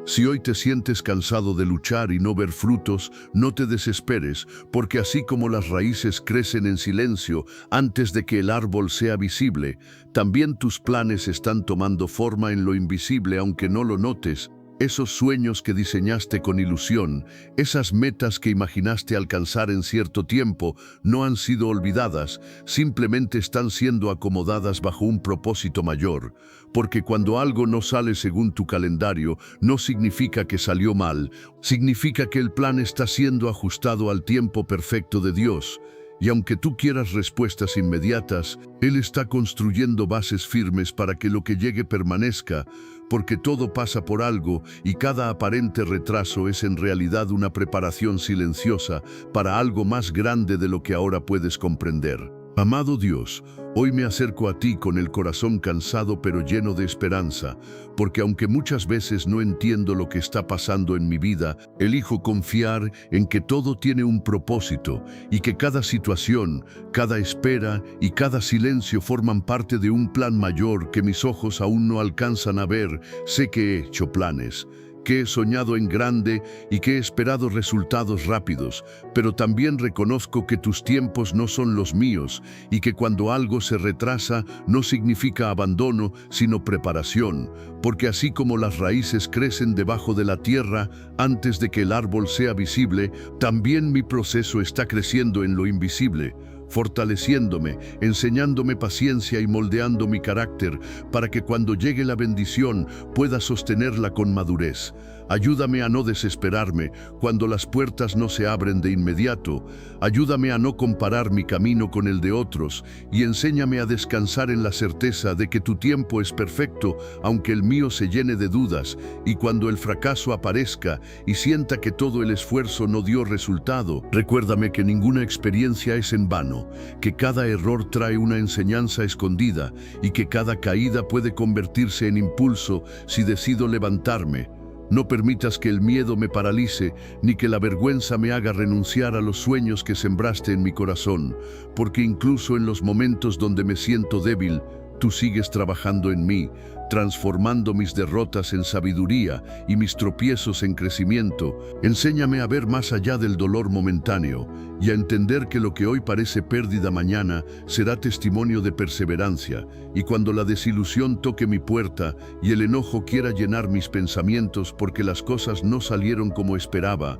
Si hoy te sientes cansado de luchar y no ver frutos, no te desesperes, porque así como las raíces crecen en silencio antes de que el árbol sea visible, también tus planes están tomando forma en lo invisible aunque no lo notes. Esos sueños que diseñaste con ilusión, esas metas que imaginaste alcanzar en cierto tiempo, no han sido olvidadas, simplemente están siendo acomodadas bajo un propósito mayor. Porque cuando algo no sale según tu calendario, no significa que salió mal, significa que el plan está siendo ajustado al tiempo perfecto de Dios. Y aunque tú quieras respuestas inmediatas, Él está construyendo bases firmes para que lo que llegue permanezca, porque todo pasa por algo y cada aparente retraso es en realidad una preparación silenciosa para algo más grande de lo que ahora puedes comprender. Amado Dios, hoy me acerco a ti con el corazón cansado pero lleno de esperanza, porque aunque muchas veces no entiendo lo que está pasando en mi vida, elijo confiar en que todo tiene un propósito y que cada situación, cada espera y cada silencio forman parte de un plan mayor que mis ojos aún no alcanzan a ver. Sé que he hecho planes, que he soñado en grande y que he esperado resultados rápidos, pero también reconozco que tus tiempos no son los míos y que cuando algo se retrasa no significa abandono, sino preparación, porque así como las raíces crecen debajo de la tierra antes de que el árbol sea visible, también mi proceso está creciendo en lo invisible, fortaleciéndome, enseñándome paciencia y moldeando mi carácter para que cuando llegue la bendición pueda sostenerla con madurez. Ayúdame a no desesperarme cuando las puertas no se abren de inmediato. Ayúdame a no comparar mi camino con el de otros y enséñame a descansar en la certeza de que tu tiempo es perfecto, aunque el mío se llene de dudas, y cuando el fracaso aparezca y sienta que todo el esfuerzo no dio resultado, recuérdame que ninguna experiencia es en vano, que cada error trae una enseñanza escondida y que cada caída puede convertirse en impulso si decido levantarme. No permitas que el miedo me paralice, ni que la vergüenza me haga renunciar a los sueños que sembraste en mi corazón, porque incluso en los momentos donde me siento débil, tú sigues trabajando en mí, transformando mis derrotas en sabiduría y mis tropiezos en crecimiento. Enséñame a ver más allá del dolor momentáneo y a entender que lo que hoy parece pérdida mañana será testimonio de perseverancia. Y cuando la desilusión toque mi puerta y el enojo quiera llenar mis pensamientos porque las cosas no salieron como esperaba,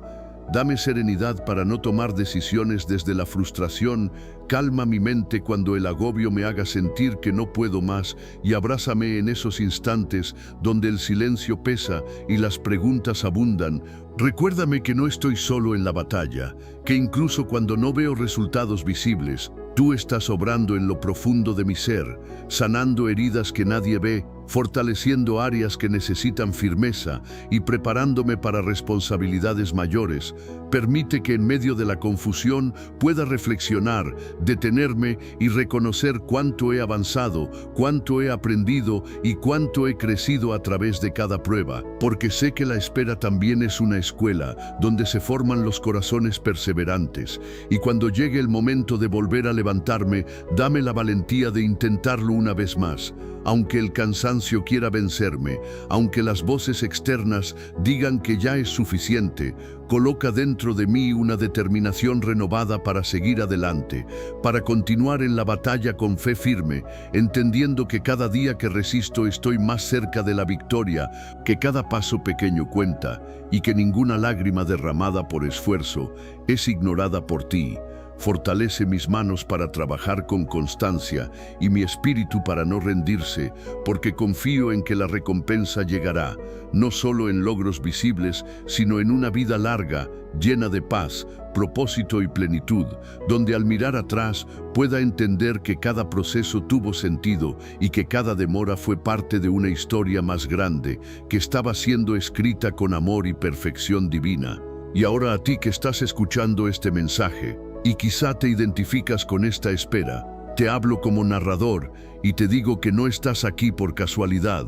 dame serenidad para no tomar decisiones desde la frustración. Calma mi mente cuando el agobio me haga sentir que no puedo más y abrázame en esos instantes donde el silencio pesa y las preguntas abundan. Recuérdame que no estoy solo en la batalla, que incluso cuando no veo resultados visibles, tú estás obrando en lo profundo de mi ser, sanando heridas que nadie ve, fortaleciendo áreas que necesitan firmeza y preparándome para responsabilidades mayores. Permite que en medio de la confusión pueda reflexionar, detenerme y reconocer cuánto he avanzado, cuánto he aprendido y cuánto he crecido a través de cada prueba, porque sé que la espera también es una escuela donde se forman los corazones perseverantes. Y cuando llegue el momento de volver a levantarme, dame la valentía de intentarlo una vez más. Aunque el cansancio quiera vencerme, aunque las voces externas digan que ya es suficiente, coloca dentro de mí una determinación renovada para seguir adelante, para continuar en la batalla con fe firme, entendiendo que cada día que resisto estoy más cerca de la victoria, que cada paso pequeño cuenta y que ninguna lágrima derramada por esfuerzo es ignorada por ti. Fortalece mis manos para trabajar con constancia y mi espíritu para no rendirse, porque confío en que la recompensa llegará, no solo en logros visibles, sino en una vida larga, llena de paz, propósito y plenitud, donde al mirar atrás pueda entender que cada proceso tuvo sentido y que cada demora fue parte de una historia más grande, que estaba siendo escrita con amor y perfección divina. Y ahora a ti que estás escuchando este mensaje, y quizá te identificas con esta espera, te hablo como narrador y te digo que no estás aquí por casualidad,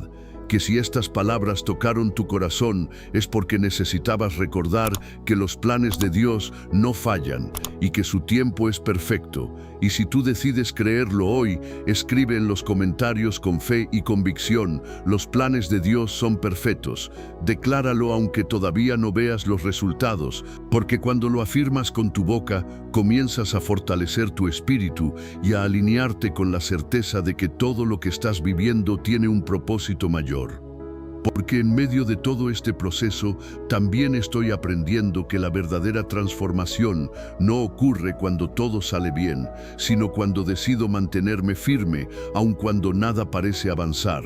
que si estas palabras tocaron tu corazón es porque necesitabas recordar que los planes de Dios no fallan y que su tiempo es perfecto. Y si tú decides creerlo hoy, escribe en los comentarios con fe y convicción: los planes de Dios son perfectos. Decláralo aunque todavía no veas los resultados, porque cuando lo afirmas con tu boca, comienzas a fortalecer tu espíritu y a alinearte con la certeza de que todo lo que estás viviendo tiene un propósito mayor. Porque en medio de todo este proceso también estoy aprendiendo que la verdadera transformación no ocurre cuando todo sale bien, sino cuando decido mantenerme firme, aun cuando nada parece avanzar.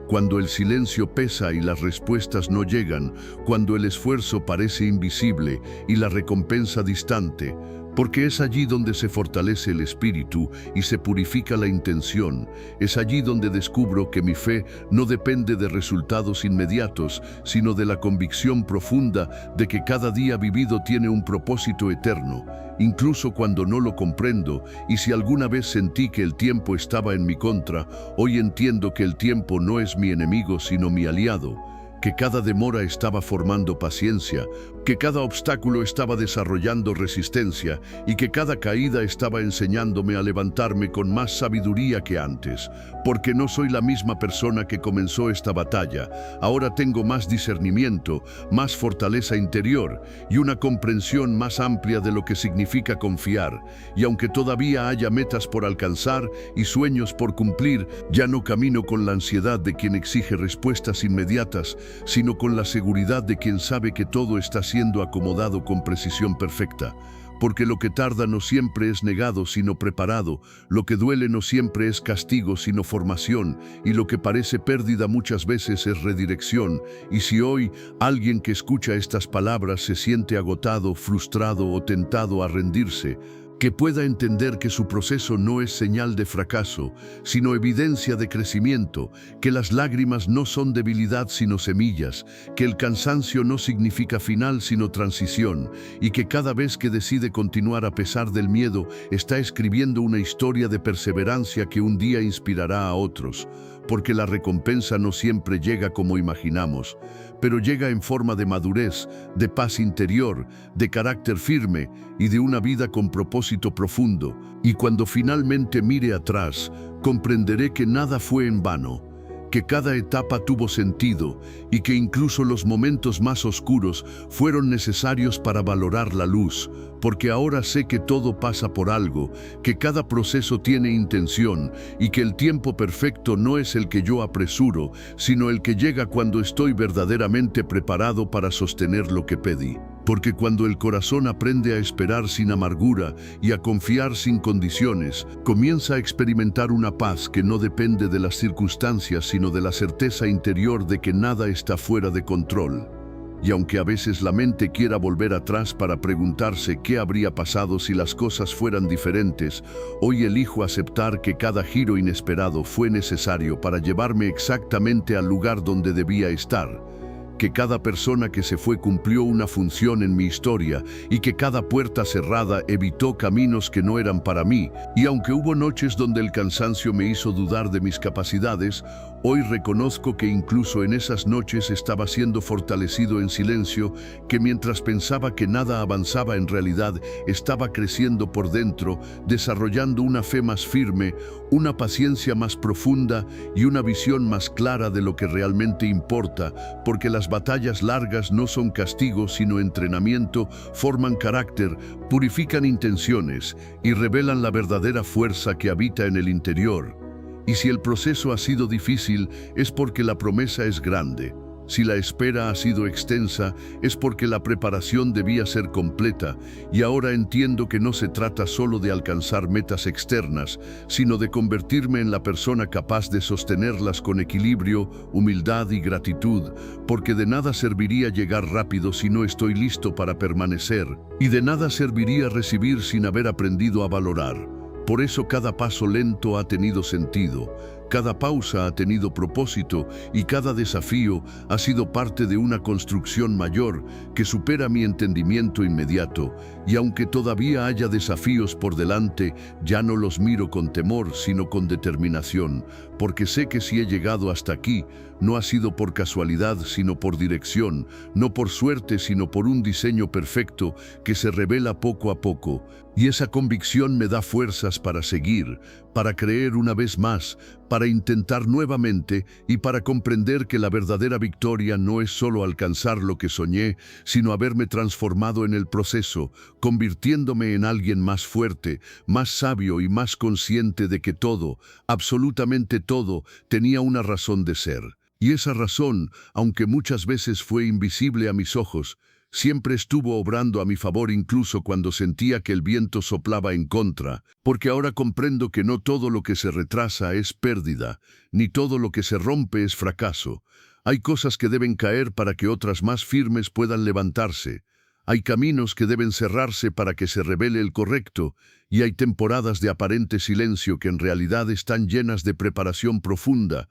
Cuando el silencio pesa y las respuestas no llegan, cuando el esfuerzo parece invisible y la recompensa distante, porque es allí donde se fortalece el espíritu y se purifica la intención. Es allí donde descubro que mi fe no depende de resultados inmediatos, sino de la convicción profunda de que cada día vivido tiene un propósito eterno, incluso cuando no lo comprendo. Y si alguna vez sentí que el tiempo estaba en mi contra, hoy entiendo que el tiempo no es mi enemigo, sino mi aliado. Que cada demora estaba formando paciencia, que cada obstáculo estaba desarrollando resistencia y que cada caída estaba enseñándome a levantarme con más sabiduría que antes. Porque no soy la misma persona que comenzó esta batalla. Ahora tengo más discernimiento, más fortaleza interior y una comprensión más amplia de lo que significa confiar. Y aunque todavía haya metas por alcanzar y sueños por cumplir, ya no camino con la ansiedad de quien exige respuestas inmediatas, sino con la seguridad de quien sabe que todo está siendo acomodado con precisión perfecta. Porque lo que tarda no siempre es negado, sino preparado. Lo que duele no siempre es castigo, sino formación. Y lo que parece pérdida muchas veces es redirección. Y si hoy alguien que escucha estas palabras se siente agotado, frustrado o tentado a rendirse, que pueda entender que su proceso no es señal de fracaso, sino evidencia de crecimiento, que las lágrimas no son debilidad sino semillas, que el cansancio no significa final sino transición, y que cada vez que decide continuar a pesar del miedo, está escribiendo una historia de perseverancia que un día inspirará a otros. Porque la recompensa no siempre llega como imaginamos, pero llega en forma de madurez, de paz interior, de carácter firme y de una vida con propósito profundo. Y cuando finalmente mire atrás, comprenderé que nada fue en vano, que cada etapa tuvo sentido y que incluso los momentos más oscuros fueron necesarios para valorar la luz, porque ahora sé que todo pasa por algo, que cada proceso tiene intención y que el tiempo perfecto no es el que yo apresuro, sino el que llega cuando estoy verdaderamente preparado para sostener lo que pedí. Porque cuando el corazón aprende a esperar sin amargura y a confiar sin condiciones, comienza a experimentar una paz que no depende de las circunstancias, sino de la certeza interior de que nada está fuera de control. Y aunque a veces la mente quiera volver atrás para preguntarse qué habría pasado si las cosas fueran diferentes, hoy elijo aceptar que cada giro inesperado fue necesario para llevarme exactamente al lugar donde debía estar. Que cada persona que se fue cumplió una función en mi historia y que cada puerta cerrada evitó caminos que no eran para mí. Y aunque hubo noches donde el cansancio me hizo dudar de mis capacidades, hoy reconozco que incluso en esas noches estaba siendo fortalecido en silencio, que mientras pensaba que nada avanzaba en realidad, estaba creciendo por dentro, desarrollando una fe más firme, una paciencia más profunda y una visión más clara de lo que realmente importa, porque las batallas largas no son castigos sino entrenamiento, forman carácter, purifican intenciones y revelan la verdadera fuerza que habita en el interior. Y si el proceso ha sido difícil, es porque la promesa es grande. Si la espera ha sido extensa, es porque la preparación debía ser completa, y ahora entiendo que no se trata solo de alcanzar metas externas, sino de convertirme en la persona capaz de sostenerlas con equilibrio, humildad y gratitud, porque de nada serviría llegar rápido si no estoy listo para permanecer, y de nada serviría recibir sin haber aprendido a valorar. Por eso cada paso lento ha tenido sentido, Cada pausa ha tenido propósito y cada desafío ha sido parte de una construcción mayor que supera mi entendimiento inmediato. Y aunque todavía haya desafíos por delante, ya no los miro con temor, sino con determinación, porque sé que si he llegado hasta aquí, no ha sido por casualidad, sino por dirección, no por suerte, sino por un diseño perfecto que se revela poco a poco. Y esa convicción me da fuerzas para seguir, para creer una vez más, para intentar nuevamente y para comprender que la verdadera victoria no es solo alcanzar lo que soñé, sino haberme transformado en el proceso, convirtiéndome en alguien más fuerte, más sabio y más consciente de que todo, absolutamente todo, tenía una razón de ser. Y esa razón, aunque muchas veces fue invisible a mis ojos, siempre estuvo obrando a mi favor incluso cuando sentía que el viento soplaba en contra, porque ahora comprendo que no todo lo que se retrasa es pérdida, ni todo lo que se rompe es fracaso. Hay cosas que deben caer para que otras más firmes puedan levantarse. Hay caminos que deben cerrarse para que se revele el correcto, y hay temporadas de aparente silencio que en realidad están llenas de preparación profunda,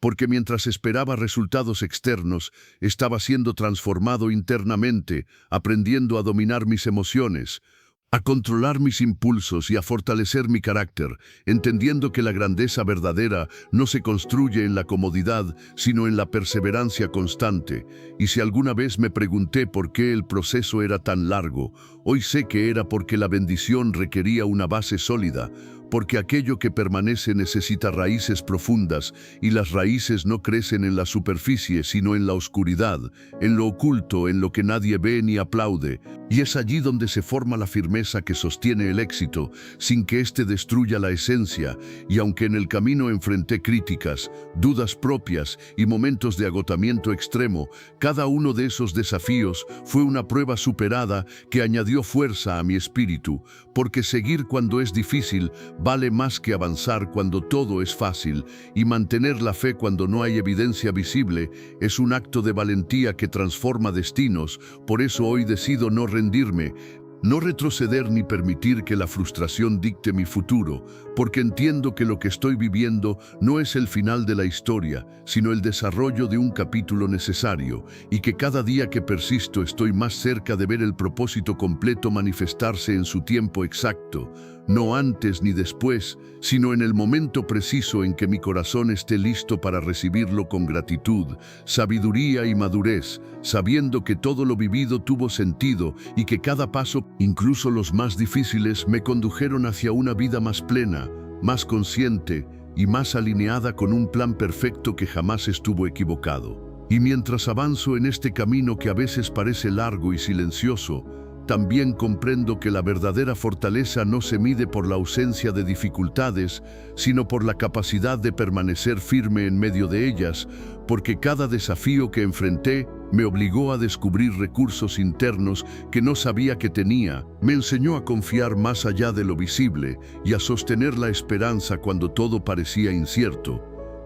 porque mientras esperaba resultados externos, estaba siendo transformado internamente, aprendiendo a dominar mis emociones, a controlar mis impulsos y a fortalecer mi carácter, entendiendo que la grandeza verdadera no se construye en la comodidad, sino en la perseverancia constante. Y si alguna vez me pregunté por qué el proceso era tan largo, hoy sé que era porque la bendición requería una base sólida, porque aquello que permanece necesita raíces profundas, y las raíces no crecen en la superficie, sino en la oscuridad, en lo oculto, en lo que nadie ve ni aplaude. Y es allí donde se forma la firmeza que sostiene el éxito, sin que éste destruya la esencia. Y aunque en el camino enfrenté críticas, dudas propias y momentos de agotamiento extremo, cada uno de esos desafíos fue una prueba superada que añadió fuerza a mi espíritu, porque seguir cuando es difícil vale más que avanzar cuando todo es fácil, y mantener la fe cuando no hay evidencia visible es un acto de valentía que transforma destinos. Por eso hoy decido no rendirme, no retroceder ni permitir que la frustración dicte mi futuro, porque entiendo que lo que estoy viviendo no es el final de la historia, sino el desarrollo de un capítulo necesario, y que cada día que persisto estoy más cerca de ver el propósito completo manifestarse en su tiempo exacto, no antes ni después, sino en el momento preciso en que mi corazón esté listo para recibirlo con gratitud, sabiduría y madurez, sabiendo que todo lo vivido tuvo sentido y que cada paso, incluso los más difíciles, me condujeron hacia una vida más plena, más consciente y más alineada con un plan perfecto que jamás estuvo equivocado. Y mientras avanzo en este camino que a veces parece largo y silencioso, también comprendo que la verdadera fortaleza no se mide por la ausencia de dificultades, sino por la capacidad de permanecer firme en medio de ellas, porque cada desafío que enfrenté me obligó a descubrir recursos internos que no sabía que tenía, me enseñó a confiar más allá de lo visible y a sostener la esperanza cuando todo parecía incierto.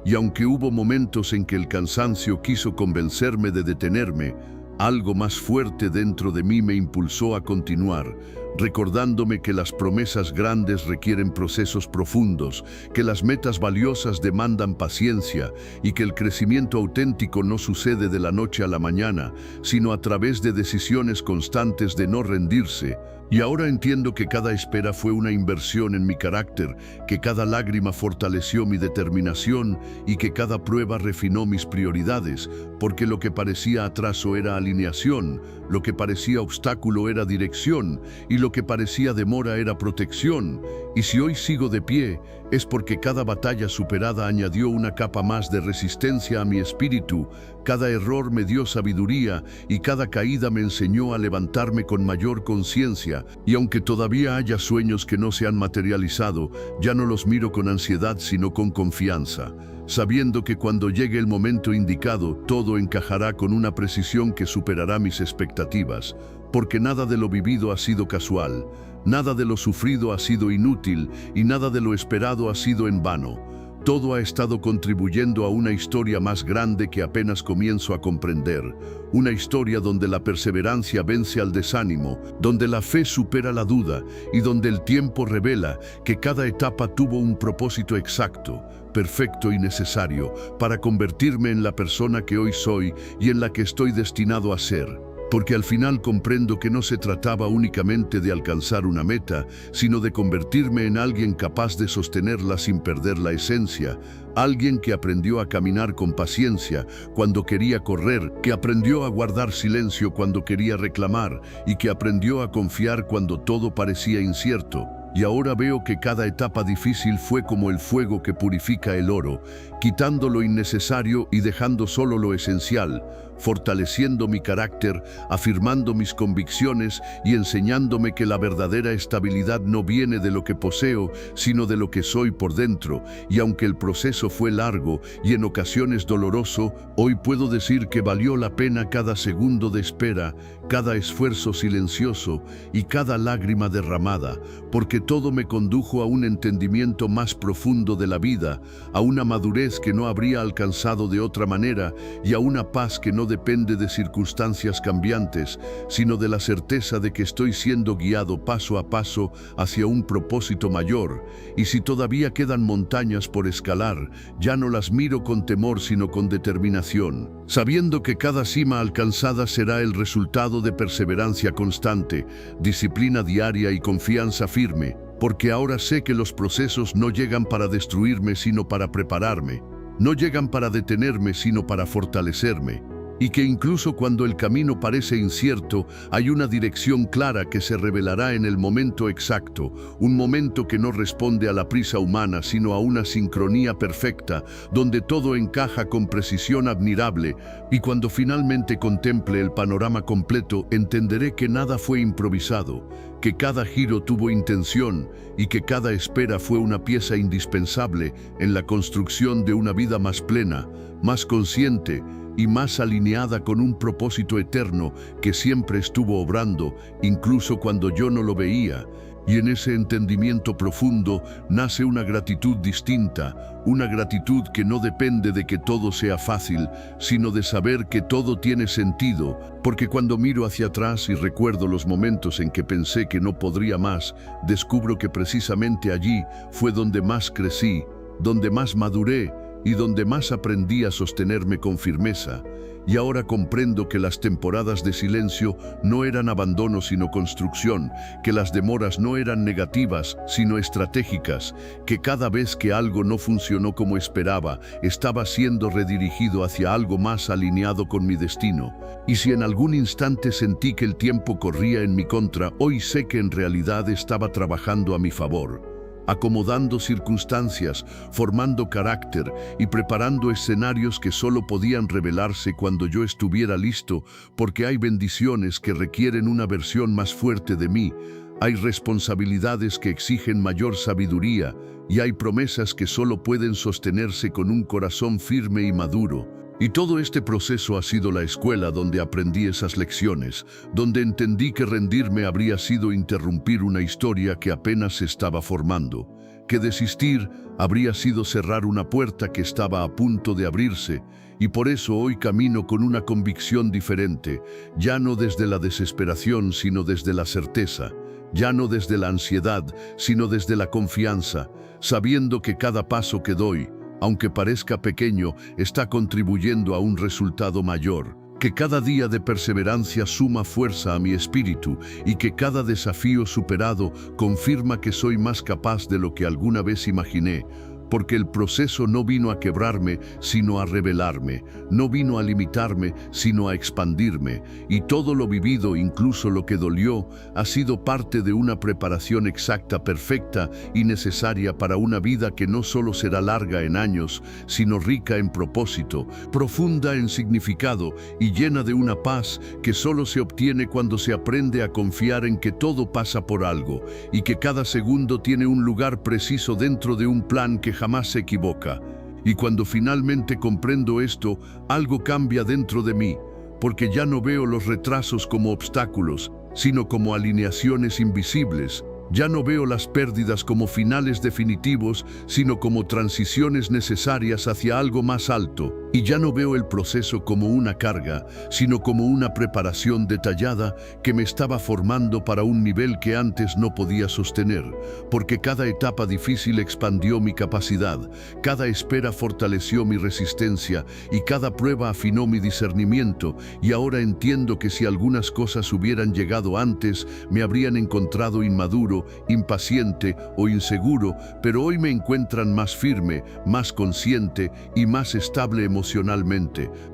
Y aunque hubo momentos en que el cansancio quiso convencerme de detenerme, algo más fuerte dentro de mí me impulsó a continuar, recordándome que las promesas grandes requieren procesos profundos, que las metas valiosas demandan paciencia y que el crecimiento auténtico no sucede de la noche a la mañana, sino a través de decisiones constantes de no rendirse. Y ahora entiendo que cada espera fue una inversión en mi carácter, que cada lágrima fortaleció mi determinación y que cada prueba refinó mis prioridades, porque lo que parecía atraso era alineación, lo que parecía obstáculo era dirección y lo que parecía demora era protección. Y si hoy sigo de pie, es porque cada batalla superada añadió una capa más de resistencia a mi espíritu, cada error me dio sabiduría y cada caída me enseñó a levantarme con mayor conciencia. Y aunque todavía haya sueños que no se han materializado, ya no los miro con ansiedad sino con confianza, sabiendo que cuando llegue el momento indicado, todo encajará con una precisión que superará mis expectativas, porque nada de lo vivido ha sido casual, nada de lo sufrido ha sido inútil y nada de lo esperado ha sido en vano. Todo ha estado contribuyendo a una historia más grande que apenas comienzo a comprender, una historia donde la perseverancia vence al desánimo, donde la fe supera la duda y donde el tiempo revela que cada etapa tuvo un propósito exacto, perfecto y necesario para convertirme en la persona que hoy soy y en la que estoy destinado a ser. Porque al final comprendo que no se trataba únicamente de alcanzar una meta, sino de convertirme en alguien capaz de sostenerla sin perder la esencia, alguien que aprendió a caminar con paciencia cuando quería correr, que aprendió a guardar silencio cuando quería reclamar y que aprendió a confiar cuando todo parecía incierto. Y ahora veo que cada etapa difícil fue como el fuego que purifica el oro, quitando lo innecesario y dejando solo lo esencial, fortaleciendo mi carácter, afirmando mis convicciones y enseñándome que la verdadera estabilidad no viene de lo que poseo, sino de lo que soy por dentro. Y aunque el proceso fue largo y en ocasiones doloroso, hoy puedo decir que valió la pena cada segundo de espera, cada esfuerzo silencioso y cada lágrima derramada, porque todo me condujo a un entendimiento más profundo de la vida, a una madurez que no habría alcanzado de otra manera y a una paz que no depende de circunstancias cambiantes, sino de la certeza de que estoy siendo guiado paso a paso hacia un propósito mayor. Y si todavía quedan montañas por escalar, ya no las miro con temor sino con determinación, sabiendo que cada cima alcanzada será el resultado de perseverancia constante, disciplina diaria y confianza firme, porque ahora sé que los procesos no llegan para destruirme sino para prepararme, no llegan para detenerme sino para fortalecerme, y que incluso cuando el camino parece incierto, hay una dirección clara que se revelará en el momento exacto, un momento que no responde a la prisa humana, sino a una sincronía perfecta, donde todo encaja con precisión admirable, y cuando finalmente contemple el panorama completo, entenderé que nada fue improvisado, que cada giro tuvo intención y que cada espera fue una pieza indispensable en la construcción de una vida más plena, más consciente y más alineada con un propósito eterno que siempre estuvo obrando, incluso cuando yo no lo veía. Y en ese entendimiento profundo nace una gratitud distinta, una gratitud que no depende de que todo sea fácil, sino de saber que todo tiene sentido, porque cuando miro hacia atrás y recuerdo los momentos en que pensé que no podría más, descubro que precisamente allí fue donde más crecí, donde más maduré, y donde más aprendí a sostenerme con firmeza. Y ahora comprendo que las temporadas de silencio no eran abandono sino construcción, que las demoras no eran negativas sino estratégicas, que cada vez que algo no funcionó como esperaba, estaba siendo redirigido hacia algo más alineado con mi destino. Y si en algún instante sentí que el tiempo corría en mi contra, hoy sé que en realidad estaba trabajando a mi favor, acomodando circunstancias, formando carácter y preparando escenarios que solo podían revelarse cuando yo estuviera listo, porque hay bendiciones que requieren una versión más fuerte de mí, hay responsabilidades que exigen mayor sabiduría y hay promesas que solo pueden sostenerse con un corazón firme y maduro. Y todo este proceso ha sido la escuela donde aprendí esas lecciones, donde entendí que rendirme habría sido interrumpir una historia que apenas se estaba formando, que desistir habría sido cerrar una puerta que estaba a punto de abrirse, y por eso hoy camino con una convicción diferente, ya no desde la desesperación sino desde la certeza, ya no desde la ansiedad sino desde la confianza, sabiendo que cada paso que doy, aunque parezca pequeño, está contribuyendo a un resultado mayor, que cada día de perseverancia suma fuerza a mi espíritu y que cada desafío superado confirma que soy más capaz de lo que alguna vez imaginé, porque el proceso no vino a quebrarme, sino a revelarme, no vino a limitarme, sino a expandirme, y todo lo vivido, incluso lo que dolió, ha sido parte de una preparación exacta, perfecta y necesaria para una vida que no solo será larga en años, sino rica en propósito, profunda en significado y llena de una paz que solo se obtiene cuando se aprende a confiar en que todo pasa por algo, y que cada segundo tiene un lugar preciso dentro de un plan que jamás se equivoca. Y cuando finalmente comprendo esto, algo cambia dentro de mí, porque ya no veo los retrasos como obstáculos, sino como alineaciones invisibles. Ya no veo las pérdidas como finales definitivos, sino como transiciones necesarias hacia algo más alto. Y ya no veo el proceso como una carga, sino como una preparación detallada que me estaba formando para un nivel que antes no podía sostener, porque cada etapa difícil expandió mi capacidad, cada espera fortaleció mi resistencia y cada prueba afinó mi discernimiento, y ahora entiendo que si algunas cosas hubieran llegado antes, me habrían encontrado inmaduro, impaciente o inseguro, pero hoy me encuentran más firme, más consciente y más estable emocionalmente.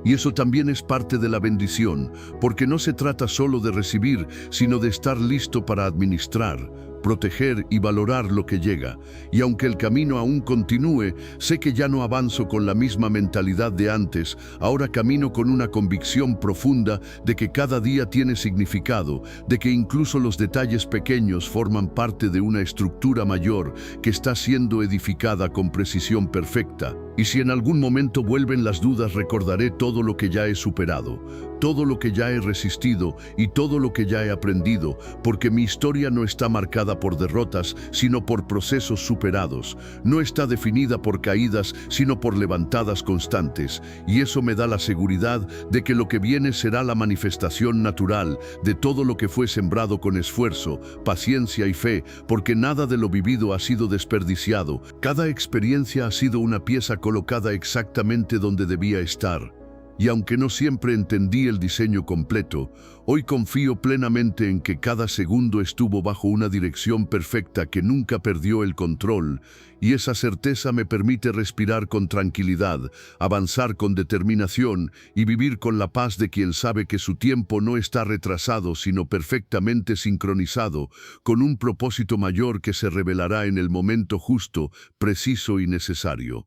Y eso también es parte de la bendición, porque no se trata solo de recibir, sino de estar listo para administrar, proteger y valorar lo que llega. Y aunque el camino aún continúe, sé que ya no avanzo con la misma mentalidad de antes. Ahora camino con una convicción profunda de que cada día tiene significado, de que incluso los detalles pequeños forman parte de una estructura mayor que está siendo edificada con precisión perfecta. Y si en algún momento vuelven las dudas, recordaré todo lo que ya he superado, todo lo que ya he resistido y todo lo que ya he aprendido, porque mi historia no está marcada por derrotas, sino por procesos superados. No está definida por caídas, sino por levantadas constantes. Y eso me da la seguridad de que lo que viene será la manifestación natural de todo lo que fue sembrado con esfuerzo, paciencia y fe, porque nada de lo vivido ha sido desperdiciado. Cada experiencia ha sido una pieza colocada exactamente donde debía estar. Y aunque no siempre entendí el diseño completo, hoy confío plenamente en que cada segundo estuvo bajo una dirección perfecta que nunca perdió el control, y esa certeza me permite respirar con tranquilidad, avanzar con determinación y vivir con la paz de quien sabe que su tiempo no está retrasado, sino perfectamente sincronizado, con un propósito mayor que se revelará en el momento justo, preciso y necesario.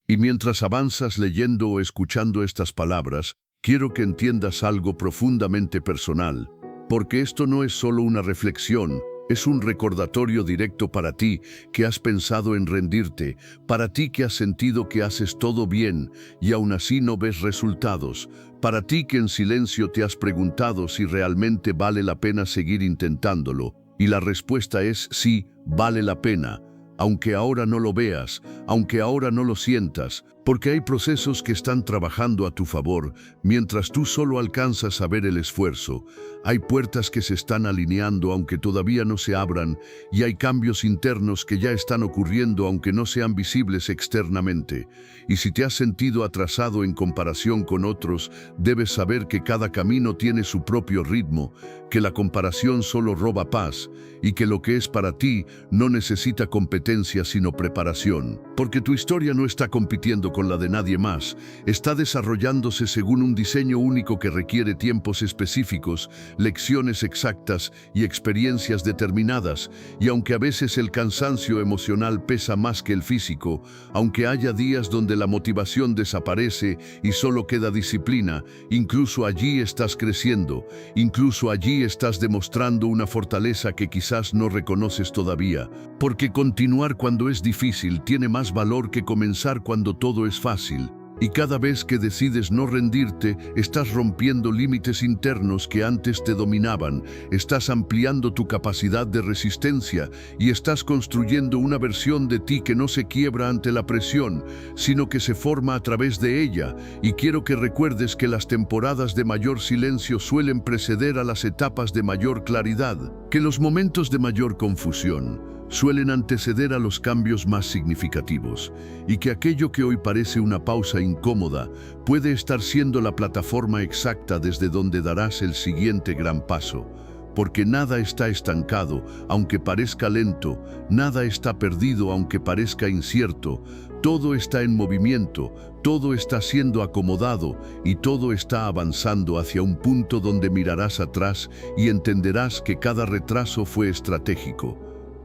Y mientras avanzas leyendo o escuchando estas palabras, quiero que entiendas algo profundamente personal, porque esto no es solo una reflexión, es un recordatorio directo para ti que has pensado en rendirte, para ti que has sentido que haces todo bien y aún así no ves resultados, para ti que en silencio te has preguntado si realmente vale la pena seguir intentándolo, y la respuesta es sí, vale la pena. Aunque ahora no lo veas, aunque ahora no lo sientas, porque hay procesos que están trabajando a tu favor, mientras tú solo alcanzas a ver el esfuerzo. Hay puertas que se están alineando aunque todavía no se abran, y hay cambios internos que ya están ocurriendo aunque no sean visibles externamente. Y si te has sentido atrasado en comparación con otros, debes saber que cada camino tiene su propio ritmo, que la comparación solo roba paz, y que lo que es para ti no necesita competencia sino preparación. Porque tu historia no está compitiendo con la de nadie más, está desarrollándose según un diseño único que requiere tiempos específicos, lecciones exactas y experiencias determinadas. Y aunque a veces el cansancio emocional pesa más que el físico, aunque haya días donde la motivación desaparece y solo queda disciplina, incluso allí estás creciendo, incluso allí estás demostrando una fortaleza que quizás no reconoces todavía, porque continuar cuando es difícil tiene más valor que comenzar cuando todo es fácil. Y cada vez que decides no rendirte, estás rompiendo límites internos que antes te dominaban, estás ampliando tu capacidad de resistencia y estás construyendo una versión de ti que no se quiebra ante la presión, sino que se forma a través de ella. Y quiero que recuerdes que las temporadas de mayor silencio suelen preceder a las etapas de mayor claridad, que los momentos de mayor confusión suelen anteceder a los cambios más significativos, y que aquello que hoy parece una pausa incómoda puede estar siendo la plataforma exacta desde donde darás el siguiente gran paso. Porque nada está estancado, aunque parezca lento, nada está perdido, aunque parezca incierto, todo está en movimiento, todo está siendo acomodado y todo está avanzando hacia un punto donde mirarás atrás y entenderás que cada retraso fue estratégico,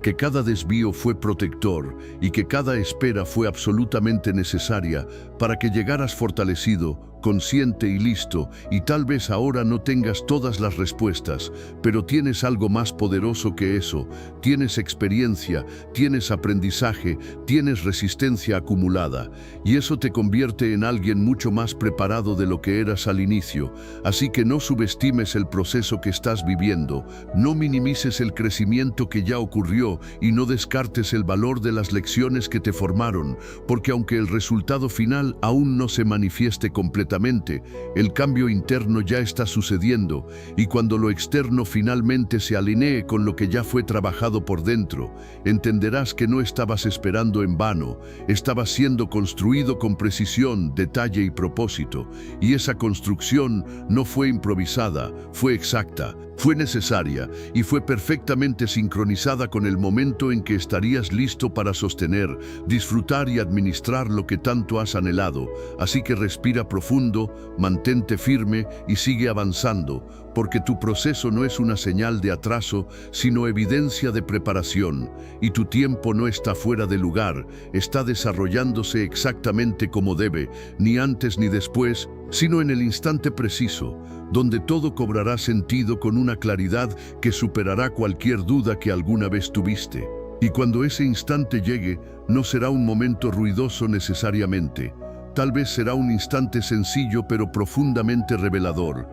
que cada desvío fue protector y que cada espera fue absolutamente necesaria para que llegaras fortalecido, consciente y listo. Y tal vez ahora no tengas todas las respuestas, pero tienes algo más poderoso que eso. Tienes experiencia, tienes aprendizaje, tienes resistencia acumulada, y eso te convierte en alguien mucho más preparado de lo que eras al inicio. Así que no subestimes el proceso que estás viviendo, no minimices el crecimiento que ya ocurrió y no descartes el valor de las lecciones que te formaron, porque aunque el resultado final final aún no se manifieste completamente, el cambio interno ya está sucediendo, y cuando lo externo finalmente se alinee con lo que ya fue trabajado por dentro, entenderás que no estabas esperando en vano, estabas siendo construido con precisión, detalle y propósito, y esa construcción no fue improvisada, fue exacta, fue necesaria y fue perfectamente sincronizada con el momento en que estarías listo para sostener, disfrutar y administrar lo que tanto has anhelado. Así que respira profundo, mantente firme y sigue avanzando, porque tu proceso no es una señal de atraso, sino evidencia de preparación, y tu tiempo no está fuera de lugar, está desarrollándose exactamente como debe, ni antes ni después, sino en el instante preciso, donde todo cobrará sentido con una claridad que superará cualquier duda que alguna vez tuviste. Y cuando ese instante llegue, no será un momento ruidoso necesariamente. Tal vez será un instante sencillo pero profundamente revelador.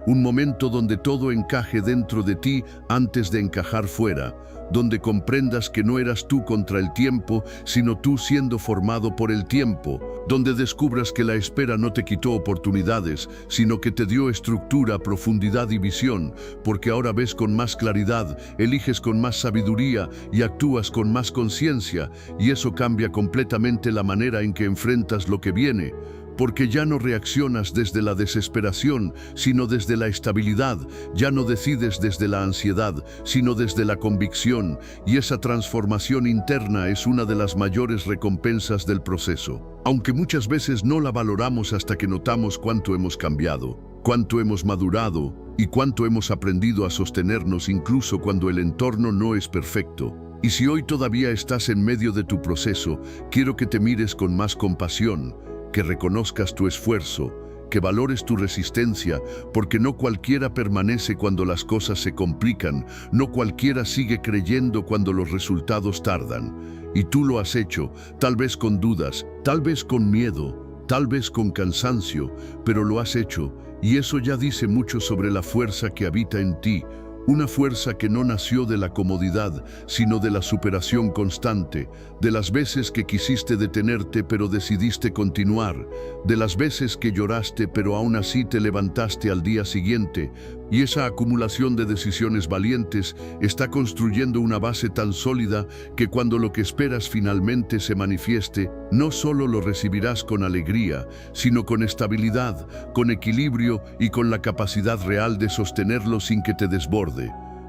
Un momento donde todo encaje dentro de ti antes de encajar fuera, donde comprendas que no eras tú contra el tiempo, sino tú siendo formado por el tiempo, donde descubras que la espera no te quitó oportunidades, sino que te dio estructura, profundidad y visión, porque ahora ves con más claridad, eliges con más sabiduría y actúas con más conciencia, y eso cambia completamente la manera en que enfrentas lo que viene. Porque ya no reaccionas desde la desesperación, sino desde la estabilidad, ya no decides desde la ansiedad, sino desde la convicción, y esa transformación interna es una de las mayores recompensas del proceso. Aunque muchas veces no la valoramos hasta que notamos cuánto hemos cambiado, cuánto hemos madurado y cuánto hemos aprendido a sostenernos incluso cuando el entorno no es perfecto. Y si hoy todavía estás en medio de tu proceso, quiero que te mires con más compasión, que reconozcas tu esfuerzo, que valores tu resistencia, porque no cualquiera permanece cuando las cosas se complican, no cualquiera sigue creyendo cuando los resultados tardan. Y tú lo has hecho, tal vez con dudas, tal vez con miedo, tal vez con cansancio, pero lo has hecho, y eso ya dice mucho sobre la fuerza que habita en ti. Una fuerza que no nació de la comodidad, sino de la superación constante, de las veces que quisiste detenerte pero decidiste continuar, de las veces que lloraste pero aún así te levantaste al día siguiente, y esa acumulación de decisiones valientes está construyendo una base tan sólida que cuando lo que esperas finalmente se manifieste, no solo lo recibirás con alegría, sino con estabilidad, con equilibrio y con la capacidad real de sostenerlo sin que te desborde.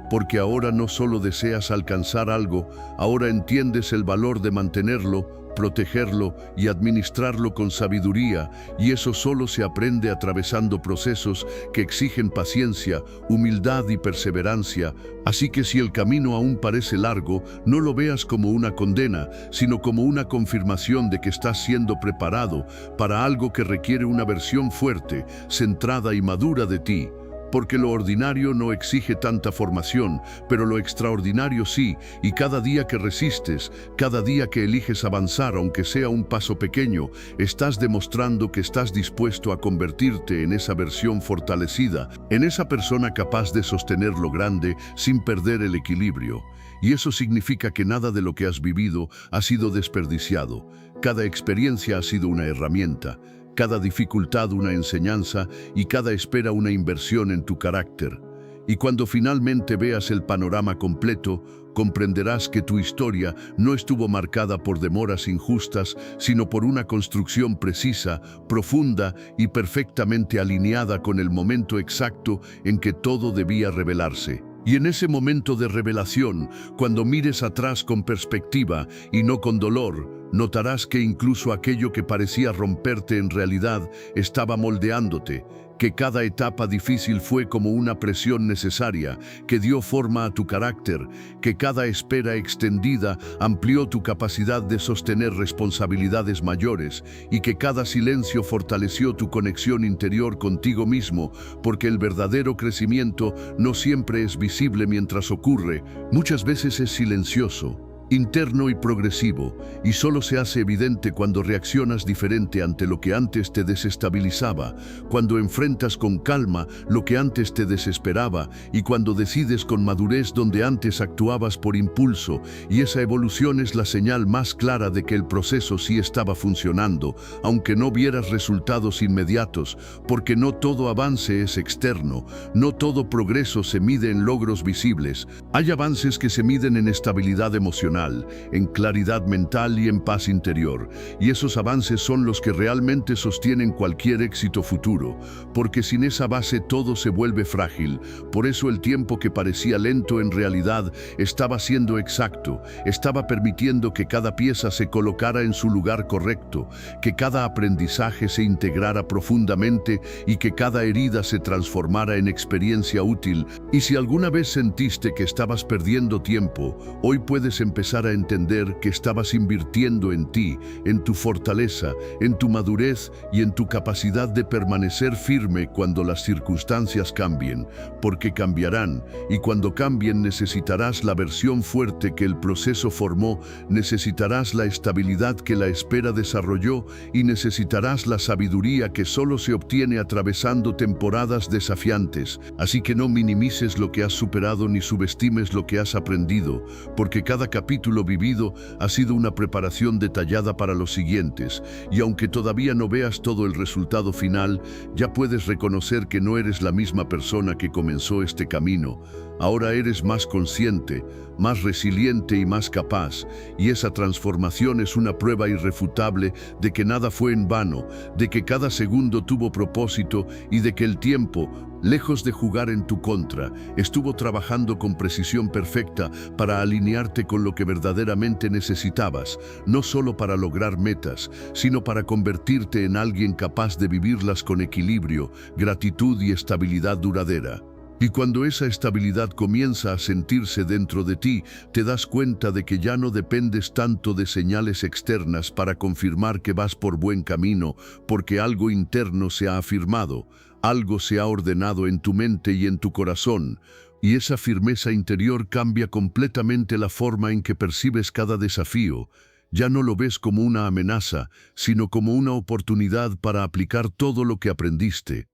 Porque ahora no solo deseas alcanzar algo, ahora entiendes el valor de mantenerlo, protegerlo y administrarlo con sabiduría, y eso solo se aprende atravesando procesos que exigen paciencia, humildad y perseverancia. Así que si el camino aún parece largo, no lo veas como una condena, sino como una confirmación de que estás siendo preparado para algo que requiere una versión fuerte, centrada y madura de ti. Porque lo ordinario no exige tanta formación, pero lo extraordinario sí, y cada día que resistes, cada día que eliges avanzar, aunque sea un paso pequeño, estás demostrando que estás dispuesto a convertirte en esa versión fortalecida, en esa persona capaz de sostener lo grande sin perder el equilibrio. Y eso significa que nada de lo que has vivido ha sido desperdiciado. Cada experiencia ha sido una herramienta. Cada dificultad una enseñanza y cada espera una inversión en tu carácter. Y cuando finalmente veas el panorama completo, comprenderás que tu historia no estuvo marcada por demoras injustas, sino por una construcción precisa, profunda y perfectamente alineada con el momento exacto en que todo debía revelarse. Y en ese momento de revelación, cuando mires atrás con perspectiva y no con dolor, notarás que incluso aquello que parecía romperte en realidad estaba moldeándote, que cada etapa difícil fue como una presión necesaria que dio forma a tu carácter, que cada espera extendida amplió tu capacidad de sostener responsabilidades mayores y que cada silencio fortaleció tu conexión interior contigo mismo, porque el verdadero crecimiento no siempre es visible mientras ocurre, muchas veces es silencioso. interno y progresivo, y solo se hace evidente cuando reaccionas diferente ante lo que antes te desestabilizaba, cuando enfrentas con calma lo que antes te desesperaba y cuando decides con madurez donde antes actuabas por impulso, y esa evolución es la señal más clara de que el proceso sí estaba funcionando, aunque no vieras resultados inmediatos, porque no todo avance es externo, no todo progreso se mide en logros visibles. Hay avances que se miden en estabilidad emocional, en claridad mental y en paz interior, y esos avances son los que realmente sostienen cualquier éxito futuro, porque sin esa base todo se vuelve frágil. Por eso el tiempo que parecía lento en realidad estaba siendo exacto, estaba permitiendo que cada pieza se colocara en su lugar correcto, que cada aprendizaje se integrara profundamente y que cada herida se transformara en experiencia útil. Y si alguna vez sentiste que estabas perdiendo tiempo, hoy puedes empezar a entender que estabas invirtiendo en ti, en tu fortaleza, en tu madurez y en tu capacidad de permanecer firme cuando las circunstancias cambien, porque cambiarán, y cuando cambien necesitarás la versión fuerte que el proceso formó, necesitarás la estabilidad que la espera desarrolló y necesitarás la sabiduría que solo se obtiene atravesando temporadas desafiantes. Así que no minimices lo que has superado ni subestimes lo que has aprendido, porque cada capítulo vivido ha sido una preparación detallada para los siguientes, y aunque todavía no veas todo el resultado final, ya puedes reconocer que no eres la misma persona que comenzó este camino. Ahora eres más consciente, más resiliente y más capaz, y esa transformación es una prueba irrefutable de que nada fue en vano, de que cada segundo tuvo propósito y de que el tiempo, lejos de jugar en tu contra, estuvo trabajando con precisión perfecta para alinearte con lo que verdaderamente necesitabas, no solo para lograr metas, sino para convertirte en alguien capaz de vivirlas con equilibrio, gratitud y estabilidad duradera. Y cuando esa estabilidad comienza a sentirse dentro de ti, te das cuenta de que ya no dependes tanto de señales externas para confirmar que vas por buen camino, porque algo interno se ha afirmado, algo se ha ordenado en tu mente y en tu corazón, y esa firmeza interior cambia completamente la forma en que percibes cada desafío. Ya no lo ves como una amenaza, sino como una oportunidad para aplicar todo lo que aprendiste.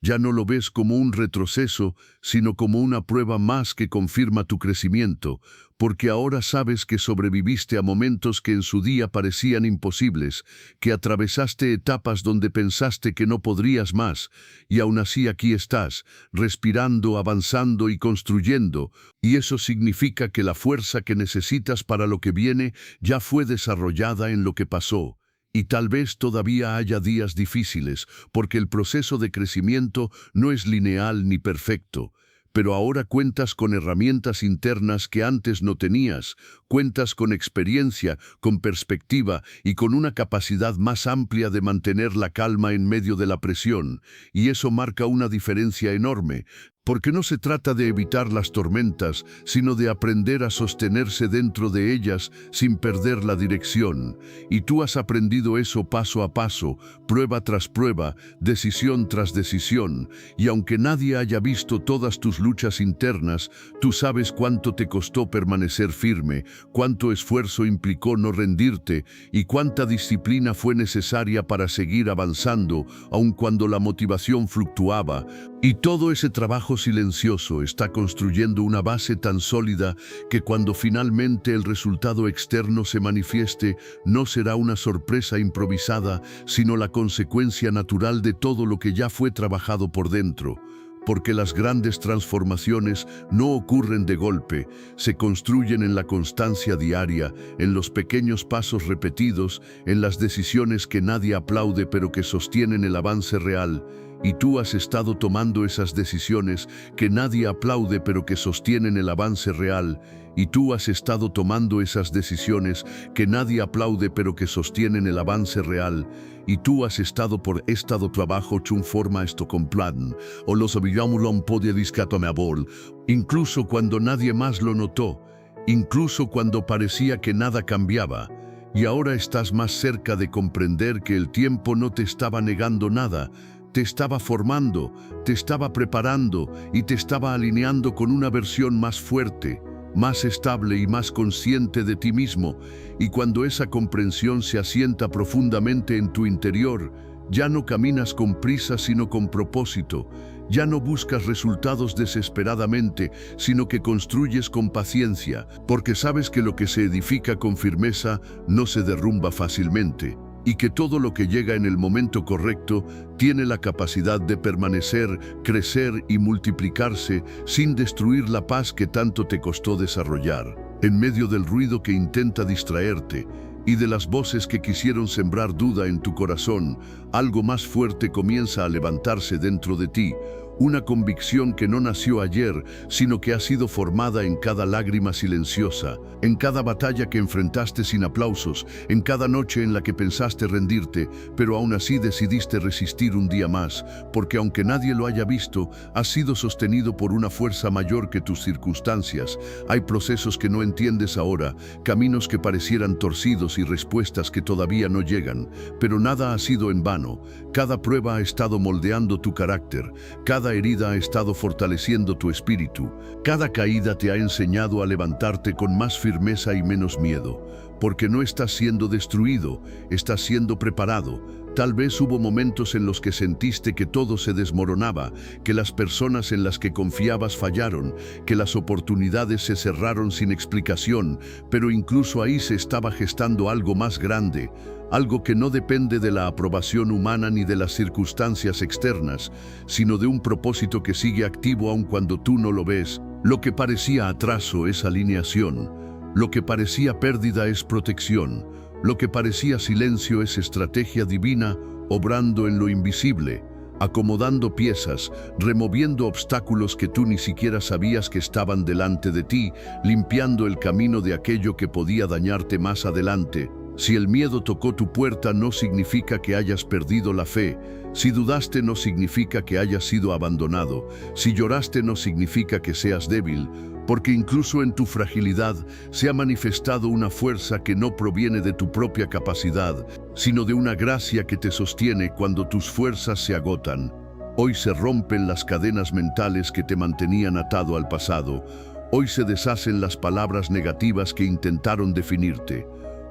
Ya no lo ves como un retroceso, sino como una prueba más que confirma tu crecimiento, porque ahora sabes que sobreviviste a momentos que en su día parecían imposibles, que atravesaste etapas donde pensaste que no podrías más, y aún así aquí estás, respirando, avanzando y construyendo, y eso significa que la fuerza que necesitas para lo que viene ya fue desarrollada en lo que pasó. Y tal vez todavía haya días difíciles, porque el proceso de crecimiento no es lineal ni perfecto. Pero ahora cuentas con herramientas internas que antes no tenías, cuentas con experiencia, con perspectiva y con una capacidad más amplia de mantener la calma en medio de la presión, y eso marca una diferencia enorme. Porque no se trata de evitar las tormentas, sino de aprender a sostenerse dentro de ellas sin perder la dirección. Y tú has aprendido eso paso a paso, prueba tras prueba, decisión tras decisión. Y aunque nadie haya visto todas tus luchas internas, tú sabes cuánto te costó permanecer firme, cuánto esfuerzo implicó no rendirte y cuánta disciplina fue necesaria para seguir avanzando, aun cuando la motivación fluctuaba. Y todo ese trabajo silencioso está construyendo una base tan sólida que cuando finalmente el resultado externo se manifieste, no será una sorpresa improvisada, sino la consecuencia natural de todo lo que ya fue trabajado por dentro. Porque las grandes transformaciones no ocurren de golpe, se construyen en la constancia diaria, en los pequeños pasos repetidos, en las decisiones que nadie aplaude pero que sostienen el avance real. Y tú has estado tomando esas decisiones que nadie aplaude pero que sostienen el avance real. Y tú has estado tomando esas decisiones que nadie aplaude pero que sostienen el avance real. Y tú has estado por estado trabajo chun forma esto con plan, o los habillamos podía discato me abol, incluso cuando nadie más lo notó, incluso cuando parecía que nada cambiaba. Y ahora estás más cerca de comprender que el tiempo no te estaba negando nada, te estaba formando, te estaba preparando y te estaba alineando con una versión más fuerte, más estable y más consciente de ti mismo, y cuando esa comprensión se asienta profundamente en tu interior, ya no caminas con prisa sino con propósito, ya no buscas resultados desesperadamente, sino que construyes con paciencia, porque sabes que lo que se edifica con firmeza no se derrumba fácilmente, y que todo lo que llega en el momento correcto tiene la capacidad de permanecer, crecer y multiplicarse sin destruir la paz que tanto te costó desarrollar. En medio del ruido que intenta distraerte y de las voces que quisieron sembrar duda en tu corazón, algo más fuerte comienza a levantarse dentro de ti, una convicción que no nació ayer, sino que ha sido formada en cada lágrima silenciosa, en cada batalla que enfrentaste sin aplausos, en cada noche en la que pensaste rendirte, pero aún así decidiste resistir un día más, porque aunque nadie lo haya visto, has sido sostenido por una fuerza mayor que tus circunstancias. Hay procesos que no entiendes ahora, caminos que parecieran torcidos y respuestas que todavía no llegan, pero nada ha sido en vano. Cada prueba ha estado moldeando tu carácter, cada herida ha estado fortaleciendo tu espíritu, cada caída te ha enseñado a levantarte con más firmeza y menos miedo, porque no estás siendo destruido, estás siendo preparado. Tal vez hubo momentos en los que sentiste que todo se desmoronaba, que las personas en las que confiabas fallaron, que las oportunidades se cerraron sin explicación, pero incluso ahí se estaba gestando algo más grande, algo que no depende de la aprobación humana ni de las circunstancias externas, sino de un propósito que sigue activo aun cuando tú no lo ves. Lo que parecía atraso es alineación, lo que parecía pérdida es protección, lo que parecía silencio es estrategia divina, obrando en lo invisible, acomodando piezas, removiendo obstáculos que tú ni siquiera sabías que estaban delante de ti, limpiando el camino de aquello que podía dañarte más adelante. Si el miedo tocó tu puerta, no significa que hayas perdido la fe. Si dudaste, no significa que hayas sido abandonado. Si lloraste, no significa que seas débil, porque incluso en tu fragilidad se ha manifestado una fuerza que no proviene de tu propia capacidad, sino de una gracia que te sostiene cuando tus fuerzas se agotan. Hoy se rompen las cadenas mentales que te mantenían atado al pasado. Hoy se deshacen las palabras negativas que intentaron definirte.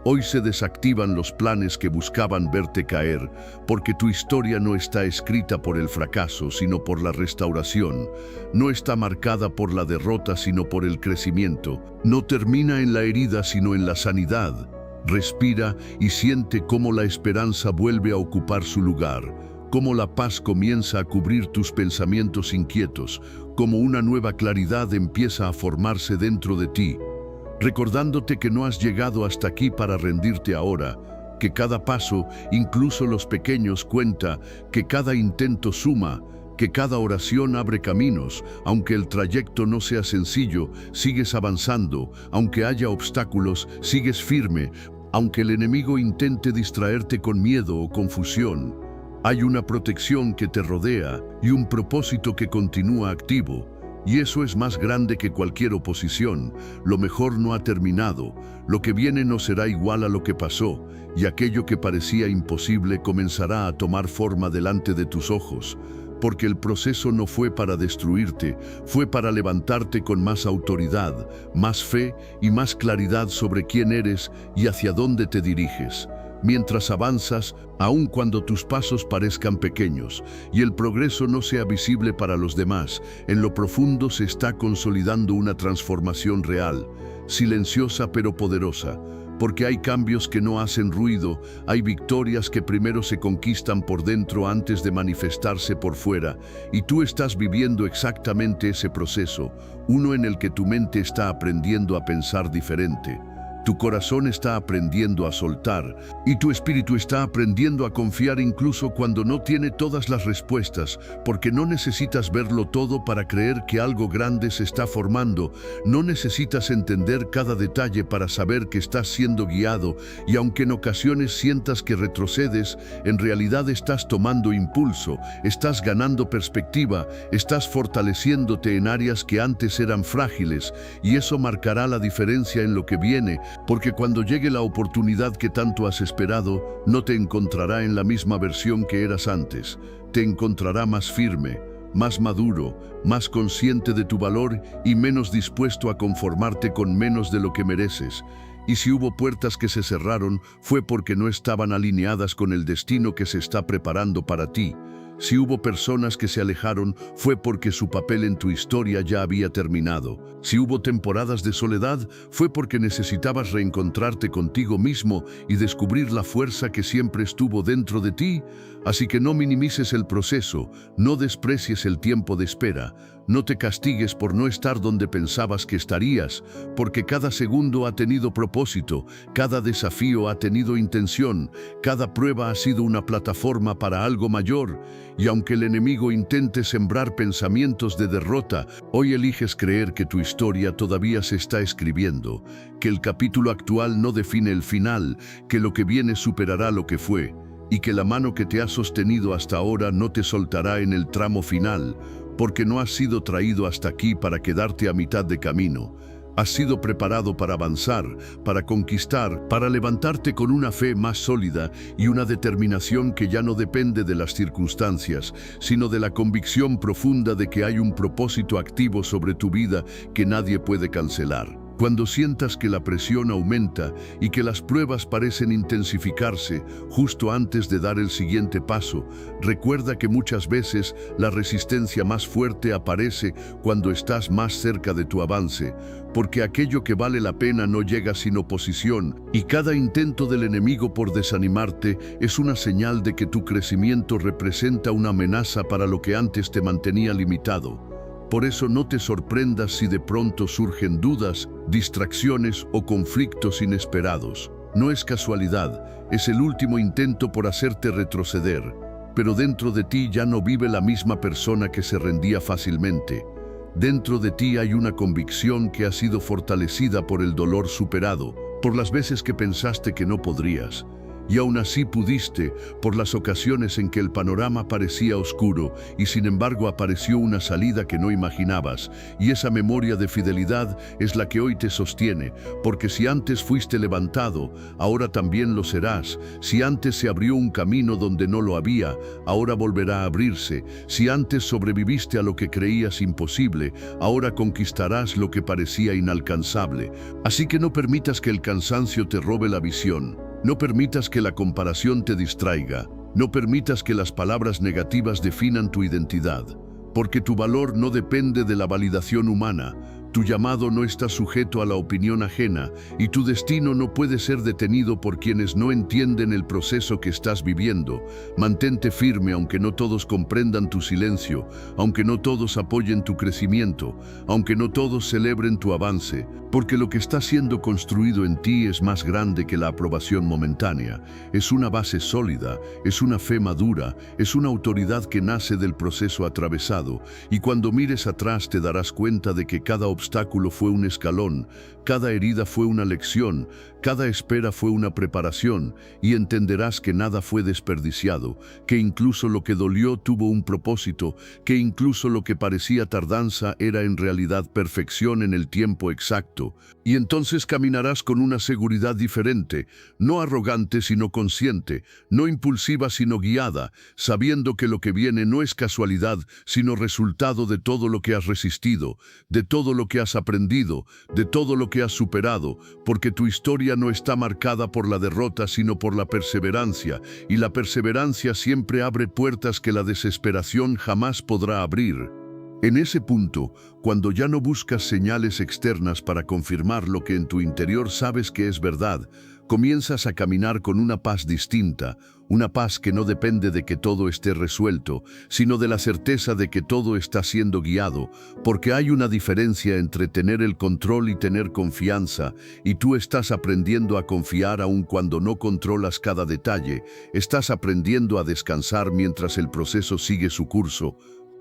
Hoy se desactivan los planes que buscaban verte caer, porque tu historia no está escrita por el fracaso, sino por la restauración. No está marcada por la derrota, sino por el crecimiento. No termina en la herida, sino en la sanidad. Respira y siente cómo la esperanza vuelve a ocupar su lugar, cómo la paz comienza a cubrir tus pensamientos inquietos, cómo una nueva claridad empieza a formarse dentro de ti, recordándote que no has llegado hasta aquí para rendirte ahora, que cada paso, incluso los pequeños, cuenta, que cada intento suma, que cada oración abre caminos. Aunque el trayecto no sea sencillo, sigues avanzando. Aunque haya obstáculos, sigues firme. Aunque el enemigo intente distraerte con miedo o confusión, hay una protección que te rodea y un propósito que continúa activo. Y eso es más grande que cualquier oposición. Lo mejor no ha terminado. Lo que viene no será igual a lo que pasó, y aquello que parecía imposible comenzará a tomar forma delante de tus ojos. Porque el proceso no fue para destruirte, fue para levantarte con más autoridad, más fe y más claridad sobre quién eres y hacia dónde te diriges. Mientras avanzas, aun cuando tus pasos parezcan pequeños y el progreso no sea visible para los demás, en lo profundo se está consolidando una transformación real, silenciosa pero poderosa. Porque hay cambios que no hacen ruido, hay victorias que primero se conquistan por dentro antes de manifestarse por fuera, y tú estás viviendo exactamente ese proceso, uno en el que tu mente está aprendiendo a pensar diferente. Tu corazón está aprendiendo a soltar y tu espíritu está aprendiendo a confiar incluso cuando no tiene todas las respuestas, porque no necesitas verlo todo para creer que algo grande se está formando. No necesitas entender cada detalle para saber que estás siendo guiado, y aunque en ocasiones sientas que retrocedes, en realidad estás tomando impulso, estás ganando perspectiva, estás fortaleciéndote en áreas que antes eran frágiles, y eso marcará la diferencia en lo que viene. Porque cuando llegue la oportunidad que tanto has esperado, no te encontrará en la misma versión que eras antes. Te encontrará más firme, más maduro, más consciente de tu valor y menos dispuesto a conformarte con menos de lo que mereces. Y si hubo puertas que se cerraron, fue porque no estaban alineadas con el destino que se está preparando para ti. Si hubo personas que se alejaron, fue porque su papel en tu historia ya había terminado. Si hubo temporadas de soledad, fue porque necesitabas reencontrarte contigo mismo y descubrir la fuerza que siempre estuvo dentro de ti. Así que no minimices el proceso, no desprecies el tiempo de espera, no te castigues por no estar donde pensabas que estarías, porque cada segundo ha tenido propósito, cada desafío ha tenido intención, cada prueba ha sido una plataforma para algo mayor. Y aunque el enemigo intente sembrar pensamientos de derrota, hoy eliges creer que tu historia todavía se está escribiendo, que el capítulo actual no define el final, que lo que viene superará lo que fue, y que la mano que te ha sostenido hasta ahora no te soltará en el tramo final, porque no has sido traído hasta aquí para quedarte a mitad de camino. Has sido preparado para avanzar, para conquistar, para levantarte con una fe más sólida y una determinación que ya no depende de las circunstancias, sino de la convicción profunda de que hay un propósito activo sobre tu vida que nadie puede cancelar. Cuando sientas que la presión aumenta y que las pruebas parecen intensificarse justo antes de dar el siguiente paso, recuerda que muchas veces la resistencia más fuerte aparece cuando estás más cerca de tu avance, porque aquello que vale la pena no llega sin oposición, y cada intento del enemigo por desanimarte es una señal de que tu crecimiento representa una amenaza para lo que antes te mantenía limitado. Por eso no te sorprendas si de pronto surgen dudas, distracciones o conflictos inesperados. No es casualidad, es el último intento por hacerte retroceder, pero dentro de ti ya no vive la misma persona que se rendía fácilmente. Dentro de ti hay una convicción que ha sido fortalecida por el dolor superado, por las veces que pensaste que no podrías. Y aún así pudiste, por las ocasiones en que el panorama parecía oscuro y sin embargo apareció una salida que no imaginabas. Y esa memoria de fidelidad es la que hoy te sostiene, porque si antes fuiste levantado, ahora también lo serás. Si antes se abrió un camino donde no lo había, ahora volverá a abrirse. Si antes sobreviviste a lo que creías imposible, ahora conquistarás lo que parecía inalcanzable. Así que no permitas que el cansancio te robe la visión. No permitas que la comparación te distraiga. No permitas que las palabras negativas definan tu identidad, porque tu valor no depende de la validación humana. Tu llamado no está sujeto a la opinión ajena y tu destino no puede ser detenido por quienes no entienden el proceso que estás viviendo. Mantente firme aunque no todos comprendan tu silencio, aunque no todos apoyen tu crecimiento, aunque no todos celebren tu avance, porque lo que está siendo construido en ti es más grande que la aprobación momentánea. Es una base sólida, es una fe madura, es una autoridad que nace del proceso atravesado, y cuando mires atrás te darás cuenta de que cada obstáculo fue un escalón, cada herida fue una lección, cada espera fue una preparación, y entenderás que nada fue desperdiciado, que incluso lo que dolió tuvo un propósito, que incluso lo que parecía tardanza era en realidad perfección en el tiempo exacto. Y entonces caminarás con una seguridad diferente, no arrogante sino consciente, no impulsiva sino guiada, sabiendo que lo que viene no es casualidad, sino resultado de todo lo que has resistido, de todo lo que has aprendido, de todo lo que has superado, porque tu historia no está marcada por la derrota sino por la perseverancia, y la perseverancia siempre abre puertas que la desesperación jamás podrá abrir. En ese punto, cuando ya no buscas señales externas para confirmar lo que en tu interior sabes que es verdad, comienzas a caminar con una paz distinta, una paz que no depende de que todo esté resuelto, sino de la certeza de que todo está siendo guiado, porque hay una diferencia entre tener el control y tener confianza, y tú estás aprendiendo a confiar aun cuando no controlas cada detalle, estás aprendiendo a descansar mientras el proceso sigue su curso.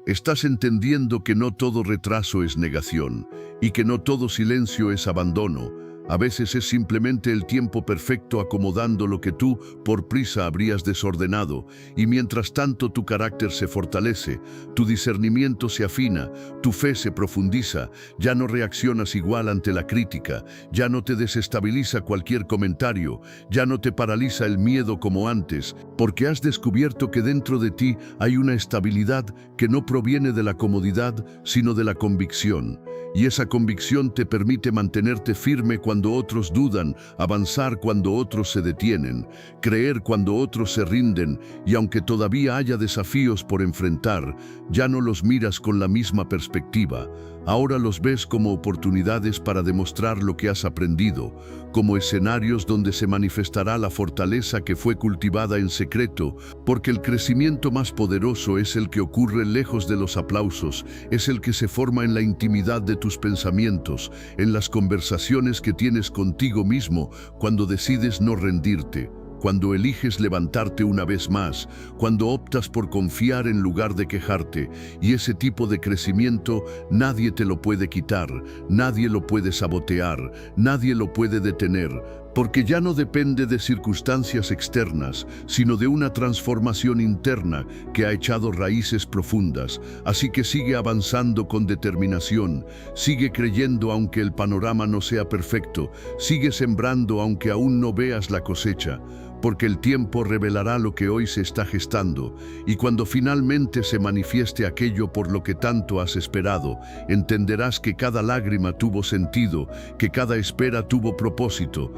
Estás entendiendo que no todo retraso es negación y que no todo silencio es abandono. A veces es simplemente el tiempo perfecto acomodando lo que tú, por prisa, habrías desordenado, y mientras tanto tu carácter se fortalece, tu discernimiento se afina, tu fe se profundiza, ya no reaccionas igual ante la crítica, ya no te desestabiliza cualquier comentario, ya no te paraliza el miedo como antes, porque has descubierto que dentro de ti hay una estabilidad que no proviene de la comodidad, sino de la convicción. Y esa convicción te permite mantenerte firme cuando otros dudan, avanzar cuando otros se detienen, creer cuando otros se rinden, y aunque todavía haya desafíos por enfrentar, ya no los miras con la misma perspectiva. Ahora los ves como oportunidades para demostrar lo que has aprendido, como escenarios donde se manifestará la fortaleza que fue cultivada en secreto, porque el crecimiento más poderoso es el que ocurre lejos de los aplausos, es el que se forma en la intimidad de tus pensamientos, en las conversaciones que tienes contigo mismo, cuando decides no rendirte, cuando eliges levantarte una vez más, cuando optas por confiar en lugar de quejarte. Y ese tipo de crecimiento nadie te lo puede quitar, nadie lo puede sabotear, nadie lo puede detener, porque ya no depende de circunstancias externas, sino de una transformación interna que ha echado raíces profundas. Así que sigue avanzando con determinación, sigue creyendo aunque el panorama no sea perfecto, sigue sembrando aunque aún no veas la cosecha, porque el tiempo revelará lo que hoy se está gestando, y cuando finalmente se manifieste aquello por lo que tanto has esperado, entenderás que cada lágrima tuvo sentido, que cada espera tuvo propósito,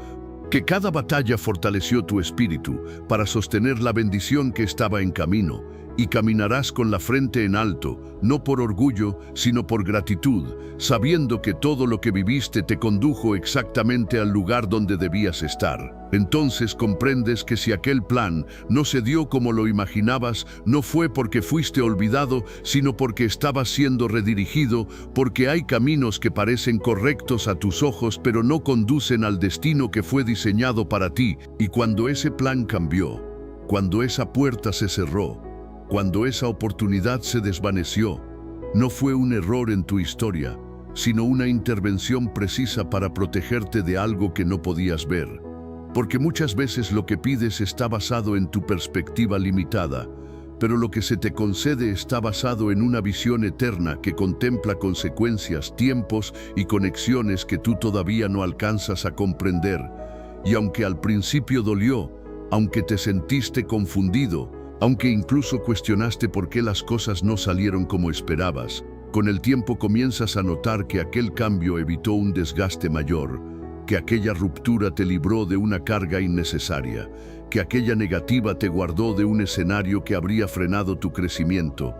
que cada batalla fortaleció tu espíritu para sostener la bendición que estaba en camino, y caminarás con la frente en alto, no por orgullo, sino por gratitud, sabiendo que todo lo que viviste te condujo exactamente al lugar donde debías estar. Entonces comprendes que si aquel plan no se dio como lo imaginabas, no fue porque fuiste olvidado, sino porque estabas siendo redirigido, porque hay caminos que parecen correctos a tus ojos, pero no conducen al destino que fue diseñado para ti. Y cuando ese plan cambió, cuando esa puerta se cerró, cuando esa oportunidad se desvaneció, no fue un error en tu historia, sino una intervención precisa para protegerte de algo que no podías ver. Porque muchas veces lo que pides está basado en tu perspectiva limitada, pero lo que se te concede está basado en una visión eterna que contempla consecuencias, tiempos y conexiones que tú todavía no alcanzas a comprender. Y aunque al principio dolió, aunque te sentiste confundido, aunque incluso cuestionaste por qué las cosas no salieron como esperabas, con el tiempo comienzas a notar que aquel cambio evitó un desgaste mayor, que aquella ruptura te libró de una carga innecesaria, que aquella negativa te guardó de un escenario que habría frenado tu crecimiento,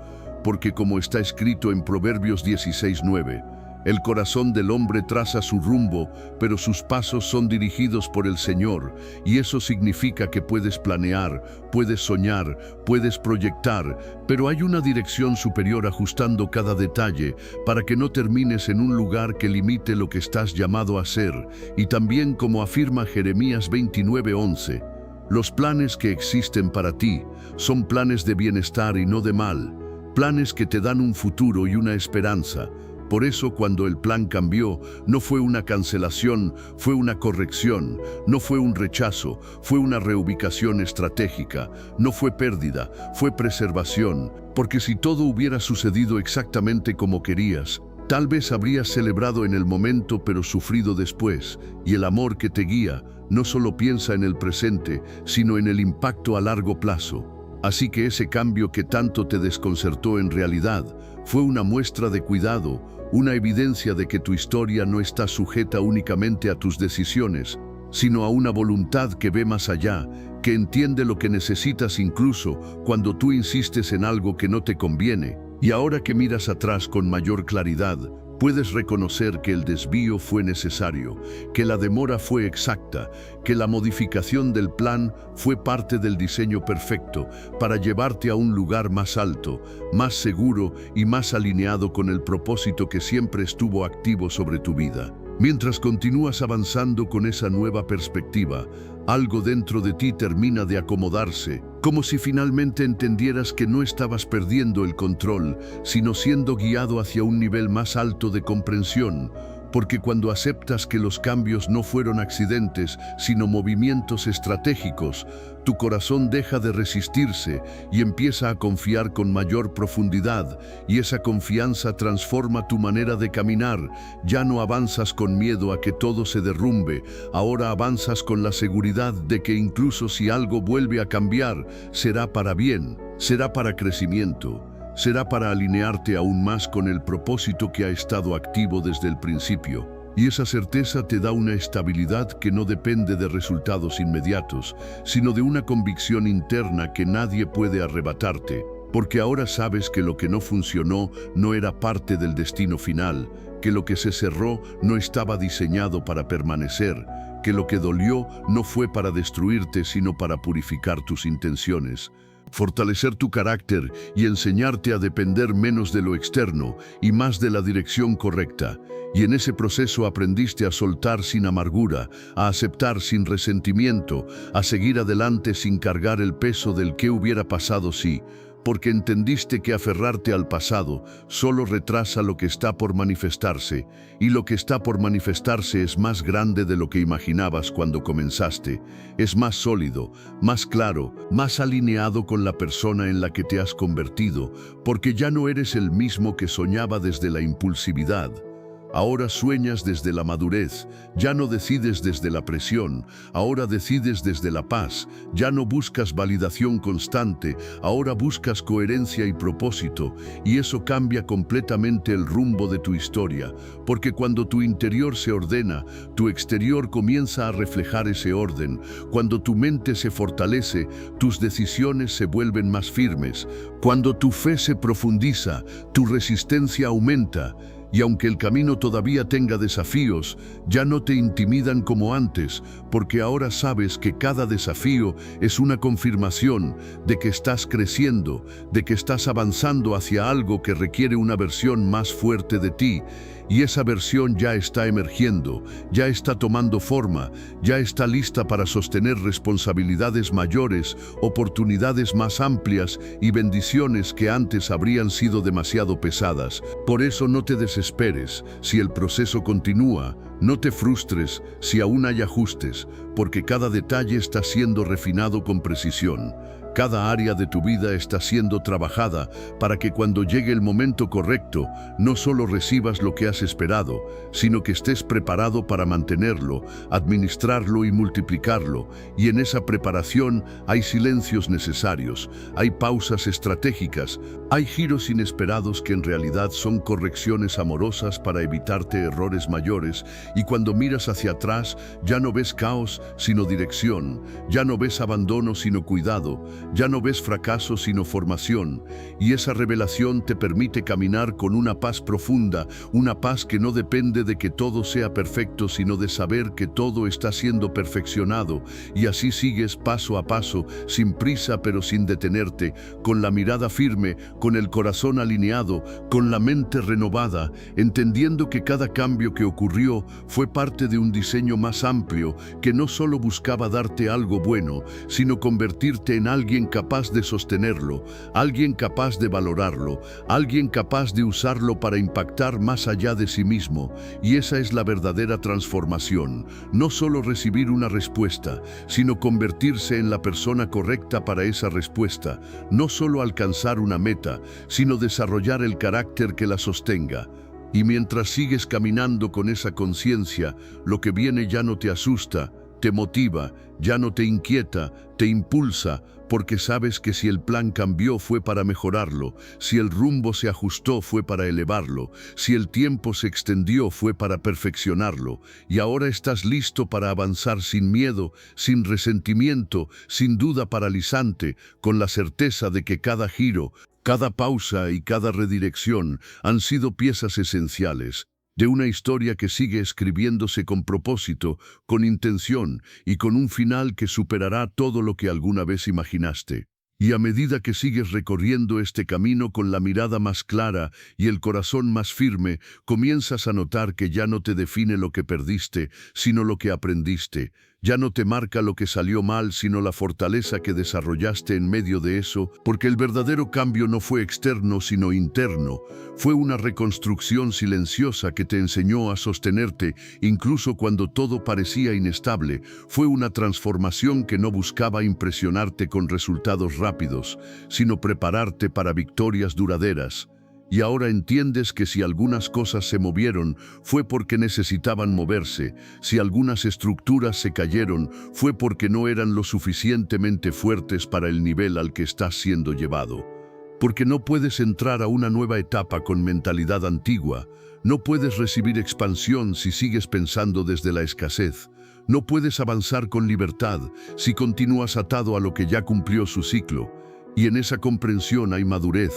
porque como está escrito en Proverbios 16:9, el corazón del hombre traza su rumbo, pero sus pasos son dirigidos por el Señor, y eso significa que puedes planear, puedes soñar, puedes proyectar, pero hay una dirección superior ajustando cada detalle para que no termines en un lugar que limite lo que estás llamado a ser. Y también, como afirma Jeremías 29:11, los planes que existen para ti son planes de bienestar y no de mal, planes que te dan un futuro y una esperanza. Por eso, cuando el plan cambió, no fue una cancelación, fue una corrección, no fue un rechazo, fue una reubicación estratégica, no fue pérdida, fue preservación, porque si todo hubiera sucedido exactamente como querías, tal vez habrías celebrado en el momento pero sufrido después, y el amor que te guía no solo piensa en el presente, sino en el impacto a largo plazo. Así que ese cambio que tanto te desconcertó en realidad fue una muestra de cuidado, una evidencia de que tu historia no está sujeta únicamente a tus decisiones, sino a una voluntad que ve más allá, que entiende lo que necesitas incluso cuando tú insistes en algo que no te conviene. Y ahora que miras atrás con mayor claridad, puedes reconocer que el desvío fue necesario, que la demora fue exacta, que la modificación del plan fue parte del diseño perfecto para llevarte a un lugar más alto, más seguro y más alineado con el propósito que siempre estuvo activo sobre tu vida. Mientras continúas avanzando con esa nueva perspectiva, algo dentro de ti termina de acomodarse, como si finalmente entendieras que no estabas perdiendo el control, sino siendo guiado hacia un nivel más alto de comprensión, porque cuando aceptas que los cambios no fueron accidentes, sino movimientos estratégicos, tu corazón deja de resistirse y empieza a confiar con mayor profundidad, y esa confianza transforma tu manera de caminar. Ya no avanzas con miedo a que todo se derrumbe, ahora avanzas con la seguridad de que incluso si algo vuelve a cambiar, será para bien, será para crecimiento. Será para alinearte aún más con el propósito que ha estado activo desde el principio. Y esa certeza te da una estabilidad que no depende de resultados inmediatos, sino de una convicción interna que nadie puede arrebatarte, porque ahora sabes que lo que no funcionó no era parte del destino final, que lo que se cerró no estaba diseñado para permanecer, que lo que dolió no fue para destruirte, sino para purificar tus intenciones, fortalecer tu carácter y enseñarte a depender menos de lo externo y más de la dirección correcta. Y en ese proceso aprendiste a soltar sin amargura, a aceptar sin resentimiento, a seguir adelante sin cargar el peso del qué hubiera pasado si, porque entendiste que aferrarte al pasado solo retrasa lo que está por manifestarse, y lo que está por manifestarse es más grande de lo que imaginabas cuando comenzaste. Es más sólido, más claro, más alineado con la persona en la que te has convertido, porque ya no eres el mismo que soñaba desde la impulsividad. Ahora sueñas desde la madurez, ya no decides desde la presión, ahora decides desde la paz, ya no buscas validación constante, ahora buscas coherencia y propósito, y eso cambia completamente el rumbo de tu historia, porque cuando tu interior se ordena, tu exterior comienza a reflejar ese orden. Cuando tu mente se fortalece, tus decisiones se vuelven más firmes. Cuando tu fe se profundiza, tu resistencia aumenta. Y aunque el camino todavía tenga desafíos, ya no te intimidan como antes, porque ahora sabes que cada desafío es una confirmación de que estás creciendo, de que estás avanzando hacia algo que requiere una versión más fuerte de ti. Y esa versión ya está emergiendo, ya está tomando forma, ya está lista para sostener responsabilidades mayores, oportunidades más amplias y bendiciones que antes habrían sido demasiado pesadas. Por eso no te desesperes si el proceso continúa, no te frustres si aún hay ajustes, porque cada detalle está siendo refinado con precisión. Cada área de tu vida está siendo trabajada para que cuando llegue el momento correcto, no solo recibas lo que has esperado, sino que estés preparado para mantenerlo, administrarlo y multiplicarlo. Y en esa preparación hay silencios necesarios, hay pausas estratégicas, hay giros inesperados que en realidad son correcciones amorosas para evitarte errores mayores. Y cuando miras hacia atrás, ya no ves caos, sino dirección, ya no ves abandono, sino cuidado, ya no ves fracaso sino formación, y esa revelación te permite caminar con una paz profunda, una paz que no depende de que todo sea perfecto, sino de saber que todo está siendo perfeccionado, y así sigues paso a paso, sin prisa pero sin detenerte, con la mirada firme, con el corazón alineado, con la mente renovada, entendiendo que cada cambio que ocurrió fue parte de un diseño más amplio, que no solo buscaba darte algo bueno, sino convertirte en alguien capaz de sostenerlo, alguien capaz de valorarlo, alguien capaz de usarlo para impactar más allá de sí mismo. Y esa es la verdadera transformación, no solo recibir una respuesta, sino convertirse en la persona correcta para esa respuesta, no solo alcanzar una meta, sino desarrollar el carácter que la sostenga. Y mientras sigues caminando con esa conciencia, lo que viene ya no te asusta, te motiva, ya no te inquieta, te impulsa, porque sabes que si el plan cambió fue para mejorarlo, si el rumbo se ajustó fue para elevarlo, si el tiempo se extendió fue para perfeccionarlo, y ahora estás listo para avanzar sin miedo, sin resentimiento, sin duda paralizante, con la certeza de que cada giro, cada pausa y cada redirección han sido piezas esenciales de una historia que sigue escribiéndose con propósito, con intención y con un final que superará todo lo que alguna vez imaginaste. Y a medida que sigues recorriendo este camino con la mirada más clara y el corazón más firme, comienzas a notar que ya no te define lo que perdiste, sino lo que aprendiste. Ya no te marca lo que salió mal, sino la fortaleza que desarrollaste en medio de eso, porque el verdadero cambio no fue externo, sino interno. Fue una reconstrucción silenciosa que te enseñó a sostenerte, incluso cuando todo parecía inestable. Fue una transformación que no buscaba impresionarte con resultados rápidos, sino prepararte para victorias duraderas. Y ahora entiendes que si algunas cosas se movieron, fue porque necesitaban moverse. Si algunas estructuras se cayeron, fue porque no eran lo suficientemente fuertes para el nivel al que estás siendo llevado. Porque no puedes entrar a una nueva etapa con mentalidad antigua. No puedes recibir expansión si sigues pensando desde la escasez. No puedes avanzar con libertad si continúas atado a lo que ya cumplió su ciclo. Y en esa comprensión hay madurez.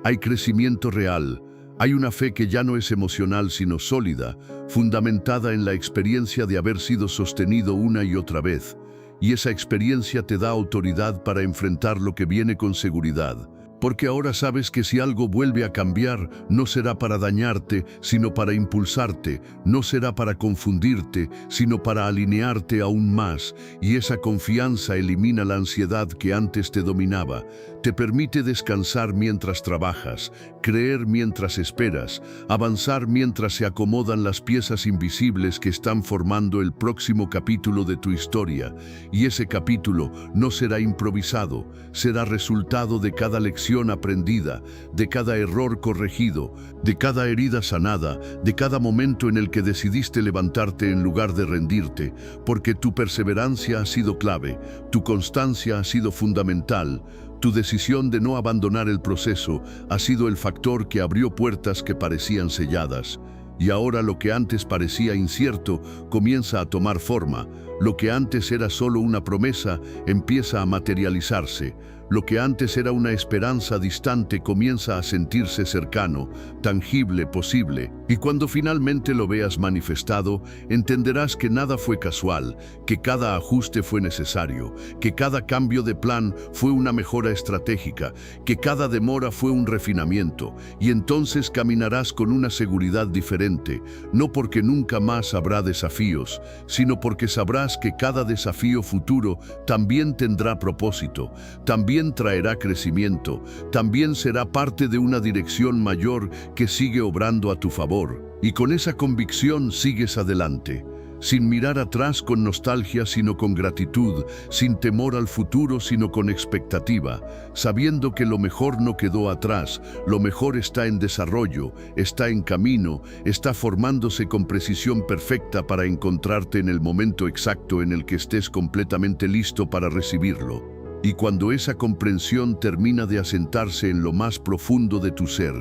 Hay crecimiento real, hay una fe que ya no es emocional sino sólida, fundamentada en la experiencia de haber sido sostenido una y otra vez. Y esa experiencia te da autoridad para enfrentar lo que viene con seguridad. Porque ahora sabes que si algo vuelve a cambiar, no será para dañarte, sino para impulsarte, no será para confundirte, sino para alinearte aún más, y esa confianza elimina la ansiedad que antes te dominaba. Te permite descansar mientras trabajas, creer mientras esperas, avanzar mientras se acomodan las piezas invisibles que están formando el próximo capítulo de tu historia. Y ese capítulo no será improvisado, será resultado de cada lección aprendida, de cada error corregido, de cada herida sanada, de cada momento en el que decidiste levantarte en lugar de rendirte, porque tu perseverancia ha sido clave, tu constancia ha sido fundamental. Tu decisión de no abandonar el proceso ha sido el factor que abrió puertas que parecían selladas. Y ahora lo que antes parecía incierto comienza a tomar forma. Lo que antes era solo una promesa empieza a materializarse. Lo que antes era una esperanza distante comienza a sentirse cercano, tangible, posible. Y cuando finalmente lo veas manifestado, entenderás que nada fue casual, que cada ajuste fue necesario, que cada cambio de plan fue una mejora estratégica, que cada demora fue un refinamiento. Y entonces caminarás con una seguridad diferente, no porque nunca más habrá desafíos, sino porque sabrás que cada desafío futuro también tendrá propósito, también traerá crecimiento, también será parte de una dirección mayor que sigue obrando a tu favor. Y con esa convicción sigues adelante, sin mirar atrás con nostalgia sino con gratitud, sin temor al futuro sino con expectativa, sabiendo que lo mejor no quedó atrás, lo mejor está en desarrollo, está en camino, está formándose con precisión perfecta para encontrarte en el momento exacto en el que estés completamente listo para recibirlo. Y cuando esa comprensión termina de asentarse en lo más profundo de tu ser,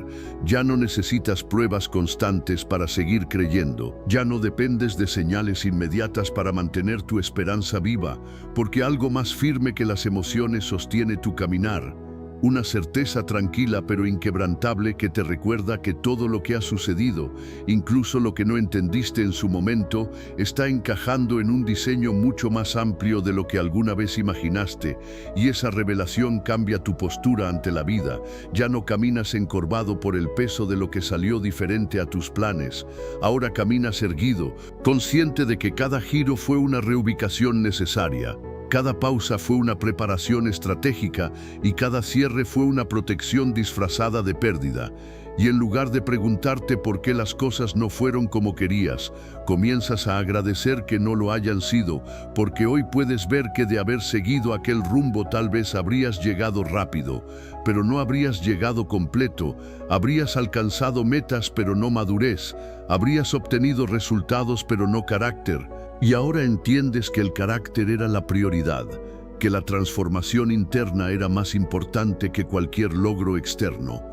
ya no necesitas pruebas constantes para seguir creyendo. Ya no dependes de señales inmediatas para mantener tu esperanza viva, porque algo más firme que las emociones sostiene tu caminar. Una certeza tranquila pero inquebrantable que te recuerda que todo lo que ha sucedido, incluso lo que no entendiste en su momento, está encajando en un diseño mucho más amplio de lo que alguna vez imaginaste, y esa revelación cambia tu postura ante la vida. Ya no caminas encorvado por el peso de lo que salió diferente a tus planes. Ahora caminas erguido, consciente de que cada giro fue una reubicación necesaria. Cada pausa fue una preparación estratégica y cada cierre fue una protección disfrazada de pérdida. Y en lugar de preguntarte por qué las cosas no fueron como querías, comienzas a agradecer que no lo hayan sido, porque hoy puedes ver que de haber seguido aquel rumbo tal vez habrías llegado rápido, pero no habrías llegado completo, habrías alcanzado metas pero no madurez, habrías obtenido resultados pero no carácter. Y ahora entiendes que el carácter era la prioridad, que la transformación interna era más importante que cualquier logro externo,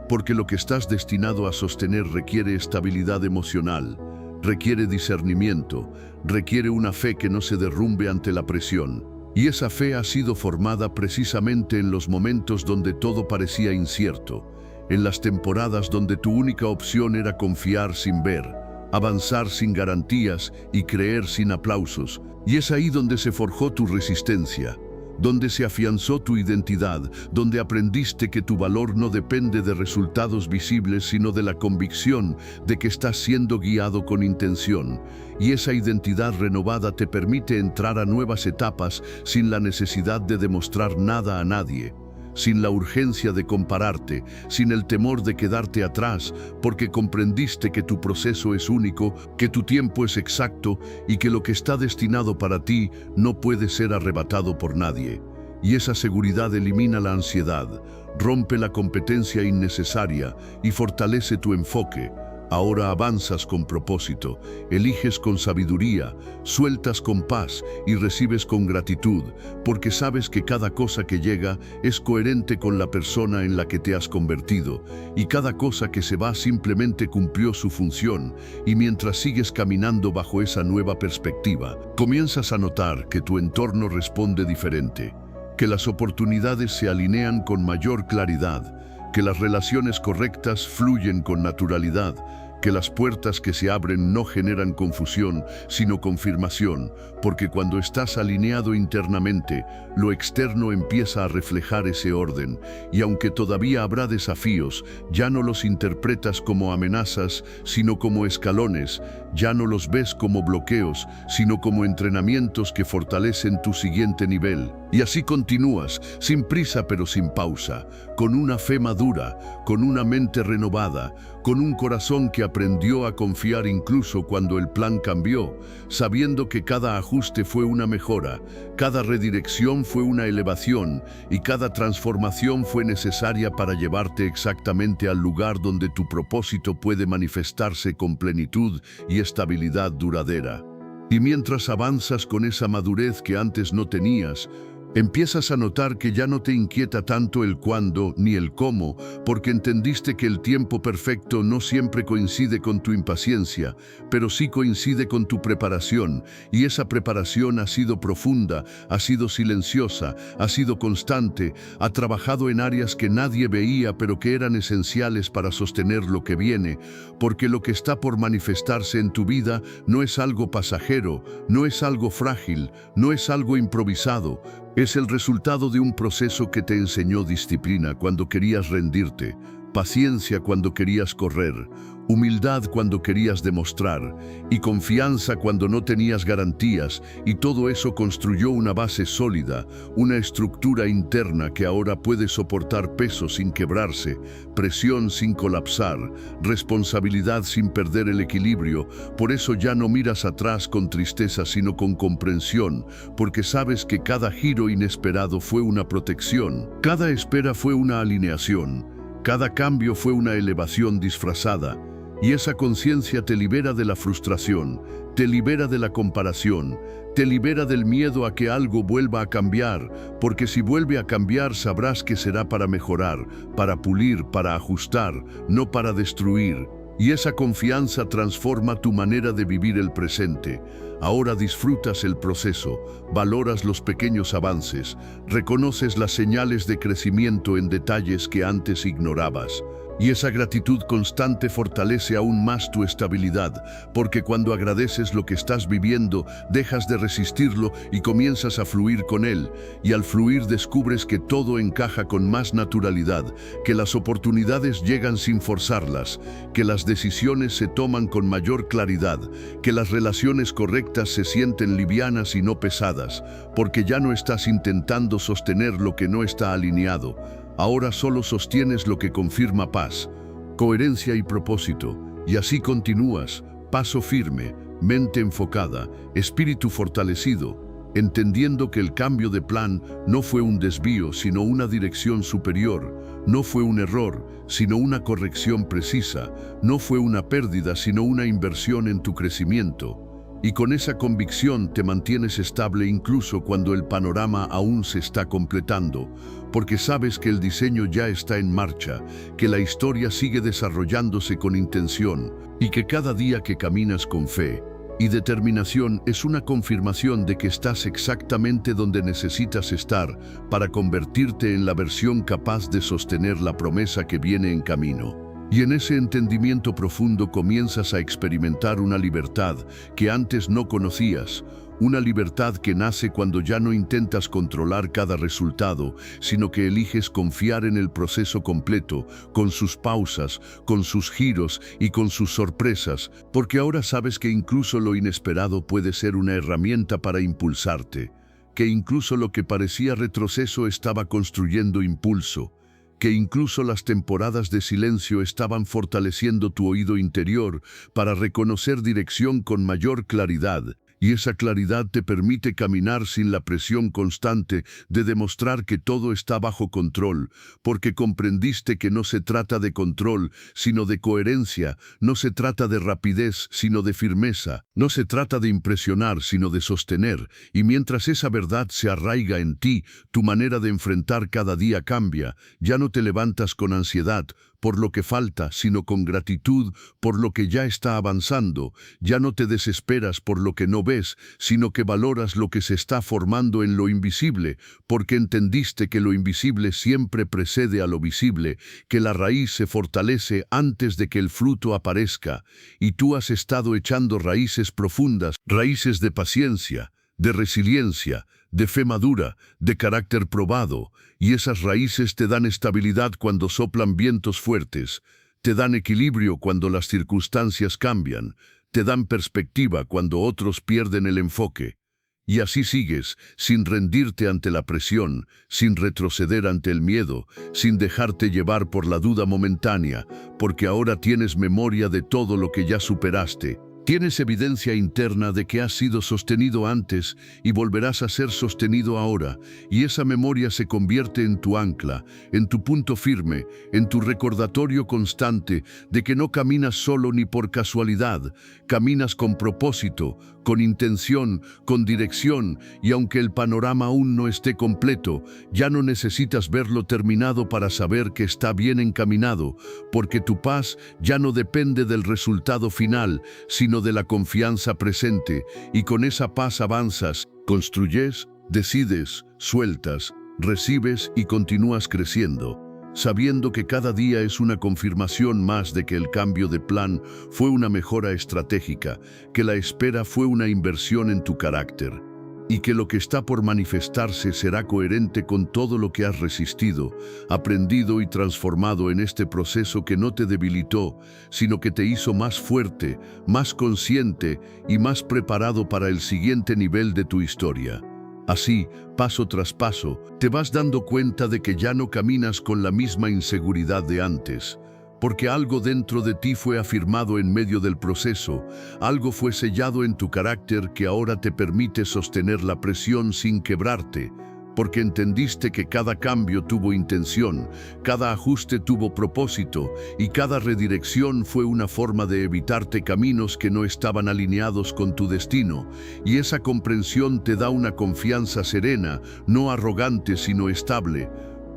porque lo que estás destinado a sostener requiere estabilidad emocional, requiere discernimiento, requiere una fe que no se derrumbe ante la presión. Y esa fe ha sido formada precisamente en los momentos donde todo parecía incierto, en las temporadas donde tu única opción era confiar sin ver, avanzar sin garantías y creer sin aplausos. Y es ahí donde se forjó tu resistencia. donde se afianzó tu identidad, donde aprendiste que tu valor no depende de resultados visibles, sino de la convicción de que estás siendo guiado con intención. Y esa identidad renovada te permite entrar a nuevas etapas sin la necesidad de demostrar nada a nadie, sin la urgencia de compararte, sin el temor de quedarte atrás, porque comprendiste que tu proceso es único, que tu tiempo es exacto y que lo que está destinado para ti no puede ser arrebatado por nadie. Y esa seguridad elimina la ansiedad, rompe la competencia innecesaria y fortalece tu enfoque. Ahora avanzas con propósito, eliges con sabiduría, sueltas con paz y recibes con gratitud, porque sabes que cada cosa que llega es coherente con la persona en la que te has convertido, y cada cosa que se va simplemente cumplió su función, y mientras sigues caminando bajo esa nueva perspectiva, comienzas a notar que tu entorno responde diferente, que las oportunidades se alinean con mayor claridad, que las relaciones correctas fluyen con naturalidad, que las puertas que se abren no generan confusión, sino confirmación, porque cuando estás alineado internamente, lo externo empieza a reflejar ese orden, y aunque todavía habrá desafíos, ya no los interpretas como amenazas, sino como escalones, ya no los ves como bloqueos, sino como entrenamientos que fortalecen tu siguiente nivel. Y así continúas, sin prisa pero sin pausa, con una fe madura, con una mente renovada, con un corazón que aprendió a confiar incluso cuando el plan cambió, sabiendo que cada ajuste fue una mejora, cada redirección fue una elevación y cada transformación fue necesaria para llevarte exactamente al lugar donde tu propósito puede manifestarse con plenitud y estabilidad duradera. Y mientras avanzas con esa madurez que antes no tenías, empiezas a notar que ya no te inquieta tanto el cuándo ni el cómo, porque entendiste que el tiempo perfecto no siempre coincide con tu impaciencia, pero sí coincide con tu preparación, y esa preparación ha sido profunda, ha sido silenciosa, ha sido constante, ha trabajado en áreas que nadie veía pero que eran esenciales para sostener lo que viene, porque lo que está por manifestarse en tu vida no es algo pasajero, no es algo frágil, no es algo improvisado. Es el resultado de un proceso que te enseñó disciplina cuando querías rendirte, paciencia cuando querías correr, humildad cuando querías demostrar y confianza cuando no tenías garantías, y todo eso construyó una base sólida, una estructura interna que ahora puede soportar peso sin quebrarse, presión sin colapsar, responsabilidad sin perder el equilibrio. Por eso ya no miras atrás con tristeza sino con comprensión, porque sabes que cada giro inesperado fue una protección, cada espera fue una alineación, cada cambio fue una elevación disfrazada. Y esa conciencia te libera de la frustración, te libera de la comparación, te libera del miedo a que algo vuelva a cambiar, porque si vuelve a cambiar sabrás que será para mejorar, para pulir, para ajustar, no para destruir. Y esa confianza transforma tu manera de vivir el presente. Ahora disfrutas el proceso, valoras los pequeños avances, reconoces las señales de crecimiento en detalles que antes ignorabas. Y esa gratitud constante fortalece aún más tu estabilidad, porque cuando agradeces lo que estás viviendo, dejas de resistirlo y comienzas a fluir con él. Y al fluir descubres que todo encaja con más naturalidad, que las oportunidades llegan sin forzarlas, que las decisiones se toman con mayor claridad, que las relaciones correctas se sienten livianas y no pesadas, porque ya no estás intentando sostener lo que no está alineado. Ahora solo sostienes lo que confirma paz, coherencia y propósito, y así continúas, paso firme, mente enfocada, espíritu fortalecido, entendiendo que el cambio de plan no fue un desvío, sino una dirección superior, no fue un error, sino una corrección precisa, no fue una pérdida, sino una inversión en tu crecimiento. Y con esa convicción te mantienes estable incluso cuando el panorama aún se está completando, porque sabes que el diseño ya está en marcha, que la historia sigue desarrollándose con intención y que cada día que caminas con fe y determinación es una confirmación de que estás exactamente donde necesitas estar para convertirte en la versión capaz de sostener la promesa que viene en camino. Y en ese entendimiento profundo comienzas a experimentar una libertad que antes no conocías, una libertad que nace cuando ya no intentas controlar cada resultado, sino que eliges confiar en el proceso completo, con sus pausas, con sus giros y con sus sorpresas, porque ahora sabes que incluso lo inesperado puede ser una herramienta para impulsarte, que incluso lo que parecía retroceso estaba construyendo impulso, que incluso las temporadas de silencio estaban fortaleciendo tu oído interior para reconocer dirección con mayor claridad. Y esa claridad te permite caminar sin la presión constante de demostrar que todo está bajo control, porque comprendiste que no se trata de control, sino de coherencia, no se trata de rapidez, sino de firmeza, no se trata de impresionar, sino de sostener, y mientras esa verdad se arraiga en ti, tu manera de enfrentar cada día cambia, ya no te levantas con ansiedad por lo que falta, sino con gratitud por lo que ya está avanzando. Ya no te desesperas por lo que no ves, sino que valoras lo que se está formando en lo invisible, porque entendiste que lo invisible siempre precede a lo visible, que la raíz se fortalece antes de que el fruto aparezca, y tú has estado echando raíces profundas, raíces de paciencia, de resiliencia, de fe madura, de carácter probado, y esas raíces te dan estabilidad cuando soplan vientos fuertes, te dan equilibrio cuando las circunstancias cambian, te dan perspectiva cuando otros pierden el enfoque. Y así sigues, sin rendirte ante la presión, sin retroceder ante el miedo, sin dejarte llevar por la duda momentánea, porque ahora tienes memoria de todo lo que ya superaste. Tienes evidencia interna de que has sido sostenido antes y volverás a ser sostenido ahora, y esa memoria se convierte en tu ancla, en tu punto firme, en tu recordatorio constante de que no caminas solo ni por casualidad, caminas con propósito, con intención, con dirección, y aunque el panorama aún no esté completo, ya no necesitas verlo terminado para saber que está bien encaminado, porque tu paz ya no depende del resultado final, sino de la confianza presente, y con esa paz avanzas, construyes, decides, sueltas, recibes y continúas creciendo, sabiendo que cada día es una confirmación más de que el cambio de plan fue una mejora estratégica, que la espera fue una inversión en tu carácter, y que lo que está por manifestarse será coherente con todo lo que has resistido, aprendido y transformado en este proceso que no te debilitó, sino que te hizo más fuerte, más consciente y más preparado para el siguiente nivel de tu historia. Así, paso tras paso, te vas dando cuenta de que ya no caminas con la misma inseguridad de antes, porque algo dentro de ti fue afirmado en medio del proceso, algo fue sellado en tu carácter que ahora te permite sostener la presión sin quebrarte, porque entendiste que cada cambio tuvo intención, cada ajuste tuvo propósito y cada redirección fue una forma de evitarte caminos que no estaban alineados con tu destino, y esa comprensión te da una confianza serena, no arrogante sino estable,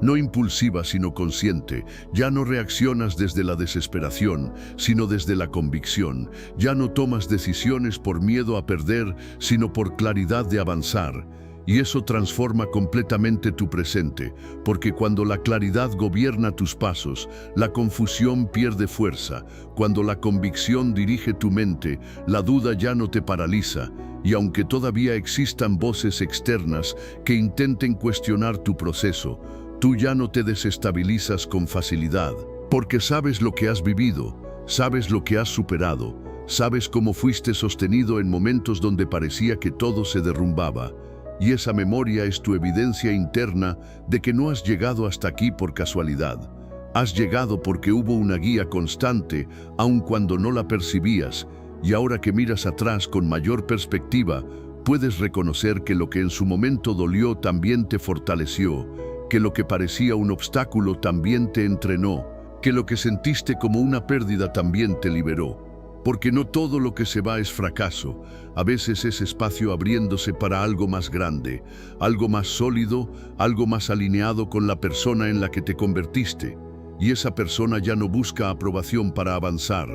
no impulsiva sino consciente. Ya no reaccionas desde la desesperación, sino desde la convicción. Ya no tomas decisiones por miedo a perder, sino por claridad de avanzar. Y eso transforma completamente tu presente, porque cuando la claridad gobierna tus pasos, la confusión pierde fuerza. Cuando la convicción dirige tu mente, la duda ya no te paraliza. Y aunque todavía existan voces externas que intenten cuestionar tu proceso, tú ya no te desestabilizas con facilidad, porque sabes lo que has vivido, sabes lo que has superado, sabes cómo fuiste sostenido en momentos donde parecía que todo se derrumbaba. Y esa memoria es tu evidencia interna de que no has llegado hasta aquí por casualidad. Has llegado porque hubo una guía constante, aun cuando no la percibías, y ahora que miras atrás con mayor perspectiva, puedes reconocer que lo que en su momento dolió también te fortaleció, que lo que parecía un obstáculo también te entrenó, que lo que sentiste como una pérdida también te liberó. Porque no todo lo que se va es fracaso, a veces es espacio abriéndose para algo más grande, algo más sólido, algo más alineado con la persona en la que te convertiste. Y esa persona ya no busca aprobación para avanzar,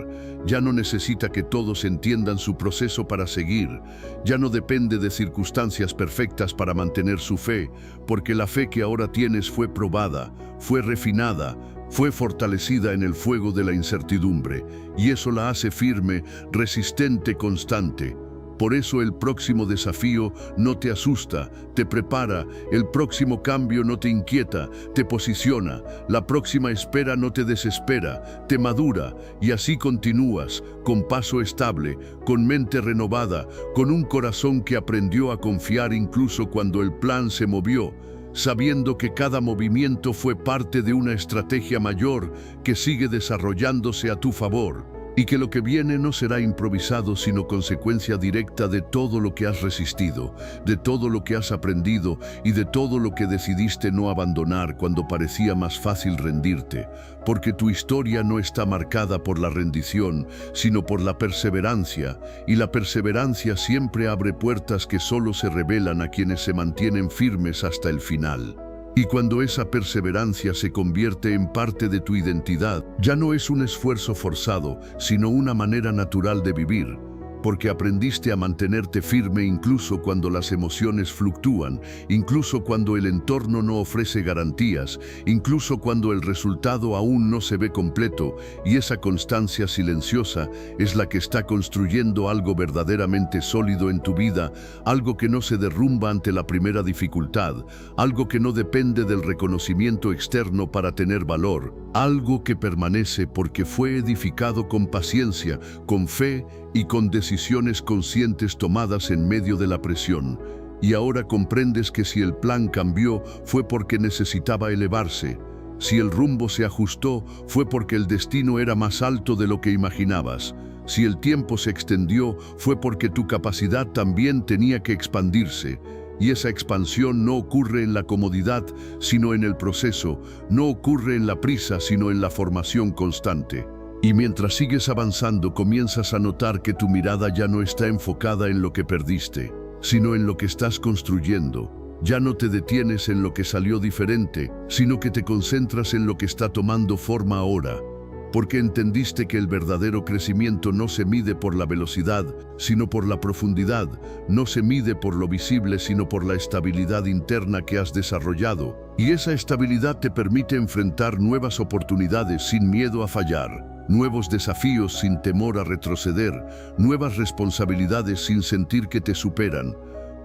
ya no necesita que todos entiendan su proceso para seguir, ya no depende de circunstancias perfectas para mantener su fe, porque la fe que ahora tienes fue probada, fue refinada, Fue fortalecida en el fuego de la incertidumbre, y eso la hace firme, resistente, constante. Por eso el próximo desafío no te asusta, te prepara, el próximo cambio no te inquieta, te posiciona, la próxima espera no te desespera, te madura, y así continúas, con paso estable, con mente renovada, con un corazón que aprendió a confiar incluso cuando el plan se movió, sabiendo que cada movimiento fue parte de una estrategia mayor que sigue desarrollándose a tu favor. Y que lo que viene no será improvisado, sino consecuencia directa de todo lo que has resistido, de todo lo que has aprendido y de todo lo que decidiste no abandonar cuando parecía más fácil rendirte. Porque tu historia no está marcada por la rendición, sino por la perseverancia, y la perseverancia siempre abre puertas que solo se revelan a quienes se mantienen firmes hasta el final. Y cuando esa perseverancia se convierte en parte de tu identidad, ya no es un esfuerzo forzado, sino una manera natural de vivir, porque aprendiste a mantenerte firme incluso cuando las emociones fluctúan, incluso cuando el entorno no ofrece garantías, incluso cuando el resultado aún no se ve completo, y esa constancia silenciosa es la que está construyendo algo verdaderamente sólido en tu vida, algo que no se derrumba ante la primera dificultad, algo que no depende del reconocimiento externo para tener valor, algo que permanece porque fue edificado con paciencia, con fe y con decisiones conscientes tomadas en medio de la presión. Y ahora comprendes que si el plan cambió fue porque necesitaba elevarse. Si el rumbo se ajustó fue porque el destino era más alto de lo que imaginabas. Si el tiempo se extendió fue porque tu capacidad también tenía que expandirse. Y esa expansión no ocurre en la comodidad, sino en el proceso, no ocurre en la prisa, sino en la formación constante. Y mientras sigues avanzando, comienzas a notar que tu mirada ya no está enfocada en lo que perdiste, sino en lo que estás construyendo. Ya no te detienes en lo que salió diferente, sino que te concentras en lo que está tomando forma ahora. Porque entendiste que el verdadero crecimiento no se mide por la velocidad, sino por la profundidad, no se mide por lo visible, sino por la estabilidad interna que has desarrollado. Y esa estabilidad te permite enfrentar nuevas oportunidades sin miedo a fallar, nuevos desafíos sin temor a retroceder, nuevas responsabilidades sin sentir que te superan.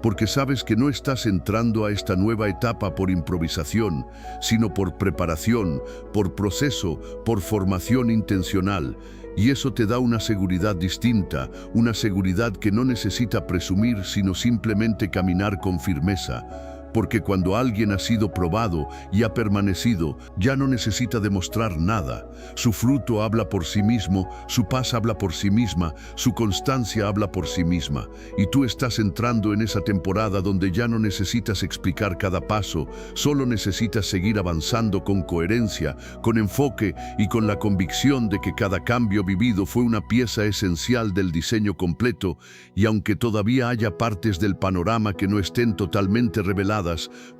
Porque sabes que no estás entrando a esta nueva etapa por improvisación, sino por preparación, por proceso, por formación intencional. Y eso te da una seguridad distinta, una seguridad que no necesita presumir, sino simplemente caminar con firmeza. Porque cuando alguien ha sido probado y ha permanecido, ya no necesita demostrar nada. Su fruto habla por sí mismo, su paz habla por sí misma, su constancia habla por sí misma. Y tú estás entrando en esa temporada donde ya no necesitas explicar cada paso, solo necesitas seguir avanzando con coherencia, con enfoque y con la convicción de que cada cambio vivido fue una pieza esencial del diseño completo, y aunque todavía haya partes del panorama que no estén totalmente reveladas,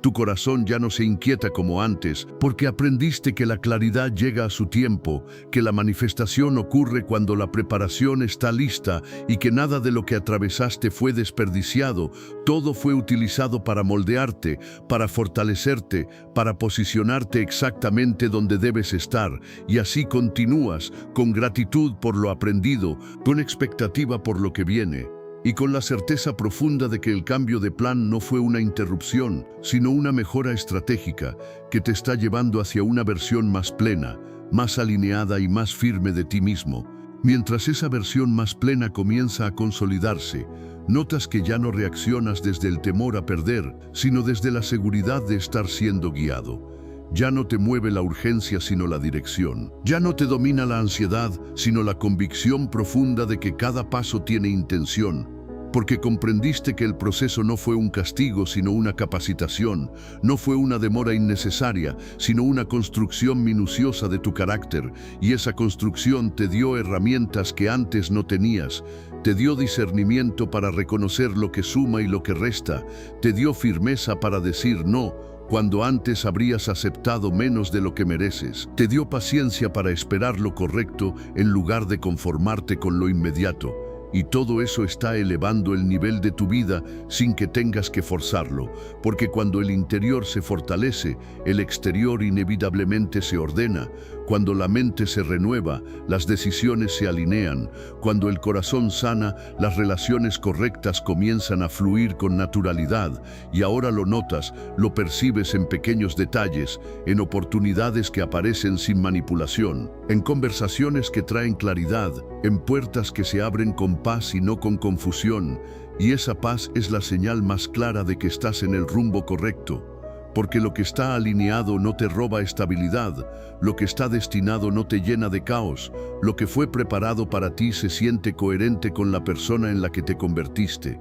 tu corazón ya no se inquieta como antes, porque aprendiste que la claridad llega a su tiempo, que la manifestación ocurre cuando la preparación está lista y que nada de lo que atravesaste fue desperdiciado, todo fue utilizado para moldearte, para fortalecerte, para posicionarte exactamente donde debes estar, y así continúas, con gratitud por lo aprendido, con expectativa por lo que viene. Y con la certeza profunda de que el cambio de plan no fue una interrupción, sino una mejora estratégica que te está llevando hacia una versión más plena, más alineada y más firme de ti mismo. Mientras esa versión más plena comienza a consolidarse, notas que ya no reaccionas desde el temor a perder, sino desde la seguridad de estar siendo guiado. Ya no te mueve la urgencia sino la dirección. Ya no te domina la ansiedad sino la convicción profunda de que cada paso tiene intención. Porque comprendiste que el proceso no fue un castigo sino una capacitación, no fue una demora innecesaria sino una construcción minuciosa de tu carácter, y esa construcción te dio herramientas que antes no tenías, te dio discernimiento para reconocer lo que suma y lo que resta, te dio firmeza para decir no cuando antes habrías aceptado menos de lo que mereces, te dio paciencia para esperar lo correcto en lugar de conformarte con lo inmediato. Y todo eso está elevando el nivel de tu vida sin que tengas que forzarlo, porque cuando el interior se fortalece, el exterior inevitablemente se ordena. Cuando la mente se renueva, las decisiones se alinean. Cuando el corazón sana, las relaciones correctas comienzan a fluir con naturalidad. Y ahora lo notas, lo percibes en pequeños detalles, en oportunidades que aparecen sin manipulación, en conversaciones que traen claridad, en puertas que se abren con paz y no con confusión. Y esa paz es la señal más clara de que estás en el rumbo correcto. Porque lo que está alineado no te roba estabilidad, lo que está destinado no te llena de caos, lo que fue preparado para ti se siente coherente con la persona en la que te convertiste.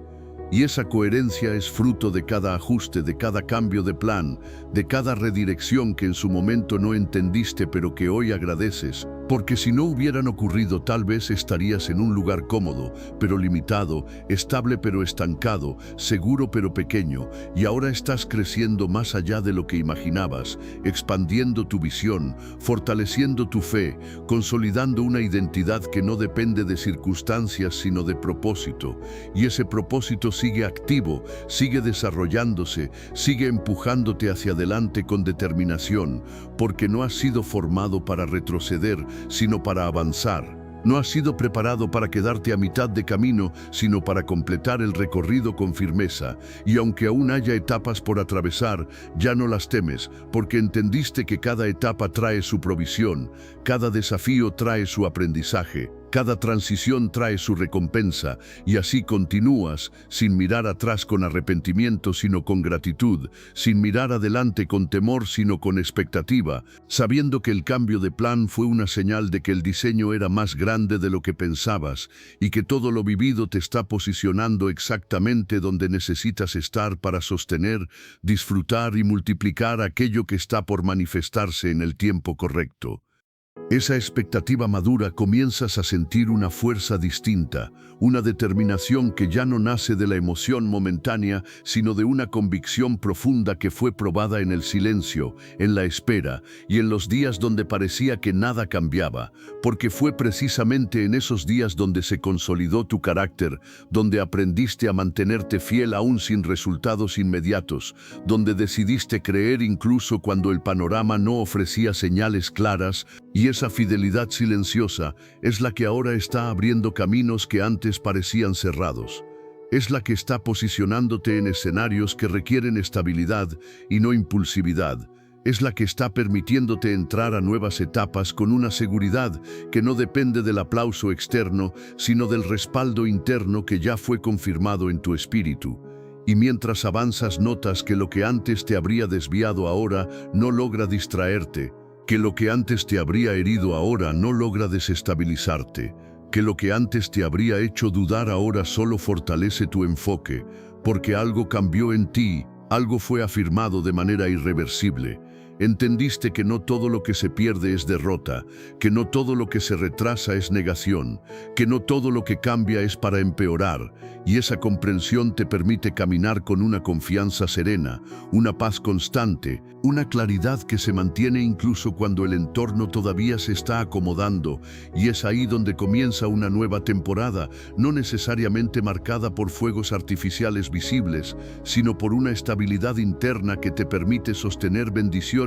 Y esa coherencia es fruto de cada ajuste, de cada cambio de plan, de cada redirección que en su momento no entendiste pero que hoy agradeces. Porque si no hubieran ocurrido, tal vez estarías en un lugar cómodo, pero limitado, estable pero estancado, seguro pero pequeño, y ahora estás creciendo más allá de lo que imaginabas, expandiendo tu visión, fortaleciendo tu fe, consolidando una identidad que no depende de circunstancias sino de propósito. Y ese propósito sigue activo, sigue desarrollándose, sigue empujándote hacia adelante con determinación, porque no has sido formado para retroceder, sino para avanzar. No has sido preparado para quedarte a mitad de camino, sino para completar el recorrido con firmeza. Y aunque aún haya etapas por atravesar, ya no las temes, porque entendiste que cada etapa trae su provisión, cada desafío trae su aprendizaje. Cada transición trae su recompensa, y así continúas, sin mirar atrás con arrepentimiento, sino con gratitud, sin mirar adelante con temor, sino con expectativa, sabiendo que el cambio de plan fue una señal de que el diseño era más grande de lo que pensabas, y que todo lo vivido te está posicionando exactamente donde necesitas estar para sostener, disfrutar y multiplicar aquello que está por manifestarse en el tiempo correcto. Esa expectativa madura, comienzas a sentir una fuerza distinta, una determinación que ya no nace de la emoción momentánea, sino de una convicción profunda que fue probada en el silencio, en la espera y en los días donde parecía que nada cambiaba, porque fue precisamente en esos días donde se consolidó tu carácter, donde aprendiste a mantenerte fiel aún sin resultados inmediatos, donde decidiste creer incluso cuando el panorama no ofrecía señales claras. Y esa fidelidad silenciosa es la que ahora está abriendo caminos que antes parecían cerrados. Es la que está posicionándote en escenarios que requieren estabilidad y no impulsividad. Es la que está permitiéndote entrar a nuevas etapas con una seguridad que no depende del aplauso externo, sino del respaldo interno que ya fue confirmado en tu espíritu. Y mientras avanzas, notas que lo que antes te habría desviado ahora no logra distraerte, que lo que antes te habría herido ahora no logra desestabilizarte, que lo que antes te habría hecho dudar ahora solo fortalece tu enfoque, porque algo cambió en ti, algo fue afirmado de manera irreversible. Entendiste que no todo lo que se pierde es derrota, que no todo lo que se retrasa es negación, que no todo lo que cambia es para empeorar, y esa comprensión te permite caminar con una confianza serena, una paz constante, una claridad que se mantiene incluso cuando el entorno todavía se está acomodando, y es ahí donde comienza una nueva temporada, no necesariamente marcada por fuegos artificiales visibles, sino por una estabilidad interna que te permite sostener bendiciones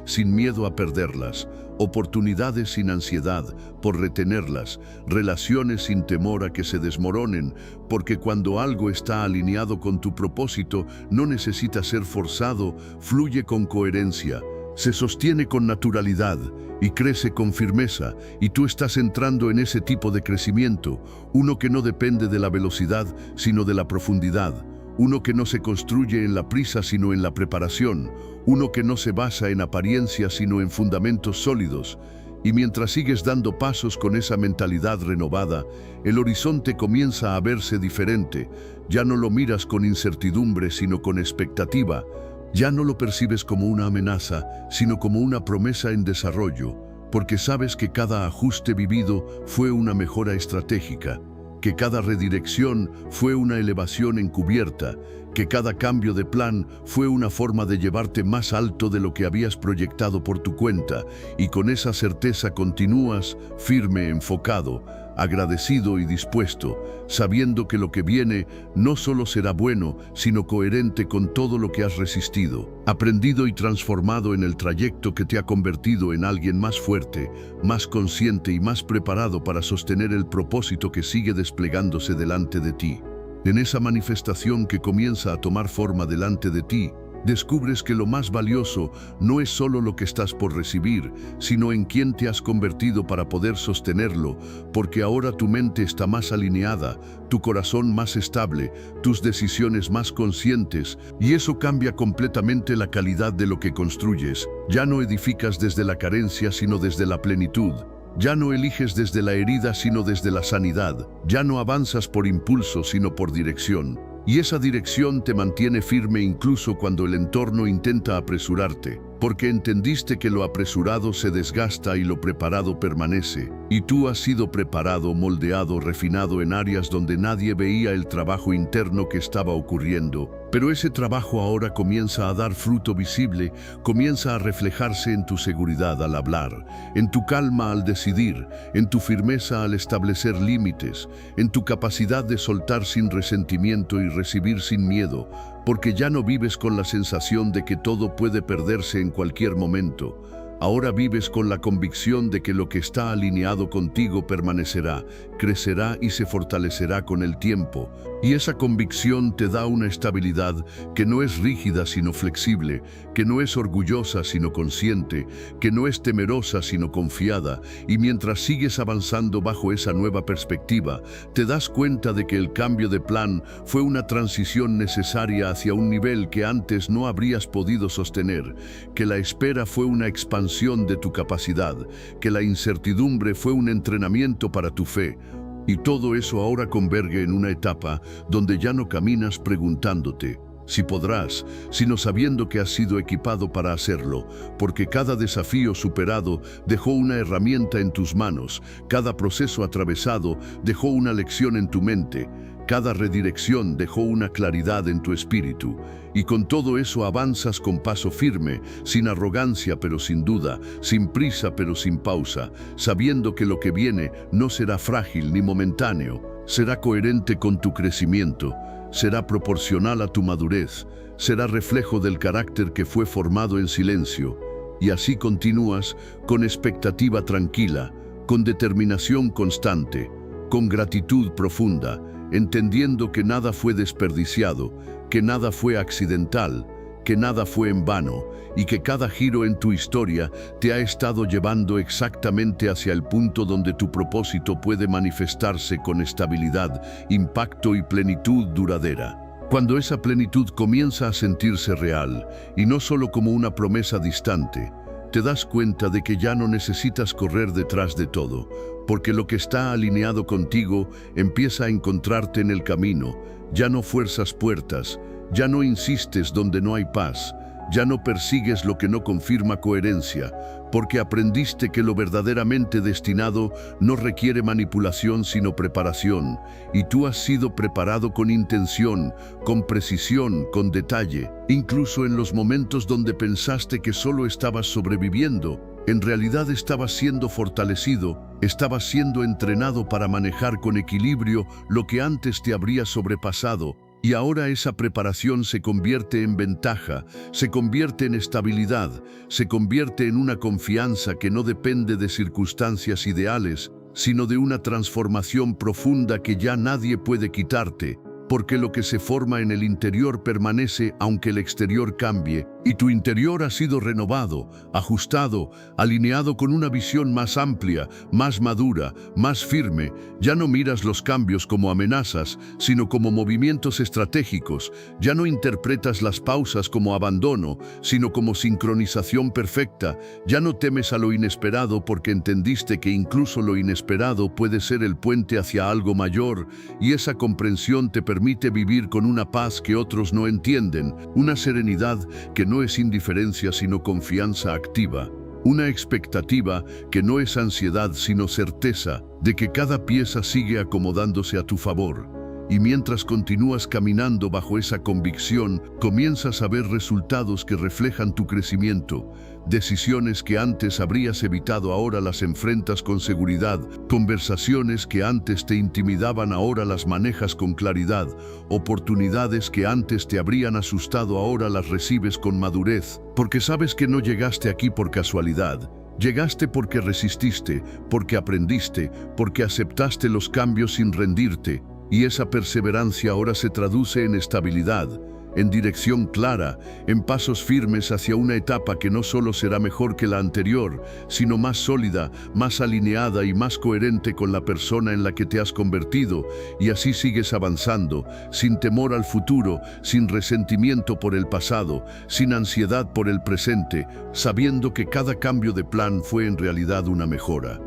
sin miedo a perderlas, oportunidades sin ansiedad por retenerlas, relaciones sin temor a que se desmoronen, porque cuando algo está alineado con tu propósito, no necesita ser forzado, fluye con coherencia, se sostiene con naturalidad y crece con firmeza, y tú estás entrando en ese tipo de crecimiento, uno que no depende de la velocidad, sino de la profundidad. Uno que no se construye en la prisa sino en la preparación, uno que no se basa en apariencias sino en fundamentos sólidos. Y mientras sigues dando pasos con esa mentalidad renovada, el horizonte comienza a verse diferente. Ya no lo miras con incertidumbre sino con expectativa. Ya no lo percibes como una amenaza, sino como una promesa en desarrollo, porque sabes que cada ajuste vivido fue una mejora estratégica, que cada redirección fue una elevación encubierta, que cada cambio de plan fue una forma de llevarte más alto de lo que habías proyectado por tu cuenta, y con esa certeza continúas firme, enfocado, agradecido y dispuesto, sabiendo que lo que viene no solo será bueno, sino coherente con todo lo que has resistido, aprendido y transformado en el trayecto que te ha convertido en alguien más fuerte, más consciente y más preparado para sostener el propósito que sigue desplegándose delante de ti. En esa manifestación que comienza a tomar forma delante de ti, descubres que lo más valioso no es solo lo que estás por recibir, sino en quién te has convertido para poder sostenerlo, porque ahora tu mente está más alineada, tu corazón más estable, tus decisiones más conscientes, y eso cambia completamente la calidad de lo que construyes. Ya no edificas desde la carencia, sino desde la plenitud. Ya no eliges desde la herida, sino desde la sanidad. Ya no avanzas por impulso, sino por dirección. Y esa dirección te mantiene firme incluso cuando el entorno intenta apresurarte, porque entendiste que lo apresurado se desgasta y lo preparado permanece. Y tú has sido preparado, moldeado, refinado en áreas donde nadie veía el trabajo interno que estaba ocurriendo. Pero ese trabajo ahora comienza a dar fruto visible, comienza a reflejarse en tu seguridad al hablar, en tu calma al decidir, en tu firmeza al establecer límites, en tu capacidad de soltar sin resentimiento y recibir sin miedo, porque ya no vives con la sensación de que todo puede perderse en cualquier momento. Ahora vives con la convicción de que lo que está alineado contigo permanecerá, crecerá y se fortalecerá con el tiempo. Y esa convicción te da una estabilidad que no es rígida sino flexible, que no es orgullosa sino consciente, que no es temerosa sino confiada. Y mientras sigues avanzando bajo esa nueva perspectiva, te das cuenta de que el cambio de plan fue una transición necesaria hacia un nivel que antes no habrías podido sostener, que la espera fue una expansión de tu capacidad, que la incertidumbre fue un entrenamiento para tu fe. Y todo eso ahora converge en una etapa donde ya no caminas preguntándote si podrás, sino sabiendo que has sido equipado para hacerlo, porque cada desafío superado dejó una herramienta en tus manos, cada proceso atravesado dejó una lección en tu mente, cada redirección dejó una claridad en tu espíritu. Y con todo eso avanzas con paso firme, sin arrogancia pero sin duda, sin prisa pero sin pausa, sabiendo que lo que viene no será frágil ni momentáneo, será coherente con tu crecimiento, será proporcional a tu madurez, será reflejo del carácter que fue formado en silencio. Y así continúas con expectativa tranquila, con determinación constante, con gratitud profunda, entendiendo que nada fue desperdiciado, que nada fue accidental, que nada fue en vano y que cada giro en tu historia te ha estado llevando exactamente hacia el punto donde tu propósito puede manifestarse con estabilidad, impacto y plenitud duradera. Cuando esa plenitud comienza a sentirse real y no solo como una promesa distante, te das cuenta de que ya no necesitas correr detrás de todo, porque lo que está alineado contigo empieza a encontrarte en el camino. Ya no fuerzas puertas, ya no insistes donde no hay paz, ya no persigues lo que no confirma coherencia, porque aprendiste que lo verdaderamente destinado no requiere manipulación sino preparación, y tú has sido preparado con intención, con precisión, con detalle. Incluso en los momentos donde pensaste que solo estabas sobreviviendo, en realidad estabas siendo fortalecido, estabas siendo entrenado para manejar con equilibrio lo que antes te habría sobrepasado. Y ahora esa preparación se convierte en ventaja, se convierte en estabilidad, se convierte en una confianza que no depende de circunstancias ideales, sino de una transformación profunda que ya nadie puede quitarte, porque lo que se forma en el interior permanece aunque el exterior cambie, y tu interior ha sido renovado, ajustado, alineado con una visión más amplia, más madura, más firme. Ya no miras los cambios como amenazas, sino como movimientos estratégicos. Ya no interpretas las pausas como abandono, sino como sincronización perfecta. Ya no temes a lo inesperado porque entendiste que incluso lo inesperado puede ser el puente hacia algo mayor, y esa comprensión te permite vivir con una paz que otros no entienden, una serenidad que no es indiferencia sino confianza activa, una expectativa que no es ansiedad sino certeza de que cada pieza sigue acomodándose a tu favor. Y mientras continúas caminando bajo esa convicción, comienzas a ver resultados que reflejan tu crecimiento. Decisiones que antes habrías evitado ahora las enfrentas con seguridad. Conversaciones que antes te intimidaban ahora las manejas con claridad. Oportunidades que antes te habrían asustado ahora las recibes con madurez. Porque sabes que no llegaste aquí por casualidad. Llegaste porque resististe, porque aprendiste, porque aceptaste los cambios sin rendirte. Y esa perseverancia ahora se traduce en estabilidad, en dirección clara, en pasos firmes hacia una etapa que no solo será mejor que la anterior, sino más sólida, más alineada y más coherente con la persona en la que te has convertido, y así sigues avanzando, sin temor al futuro, sin resentimiento por el pasado, sin ansiedad por el presente, sabiendo que cada cambio de plan fue en realidad una mejora.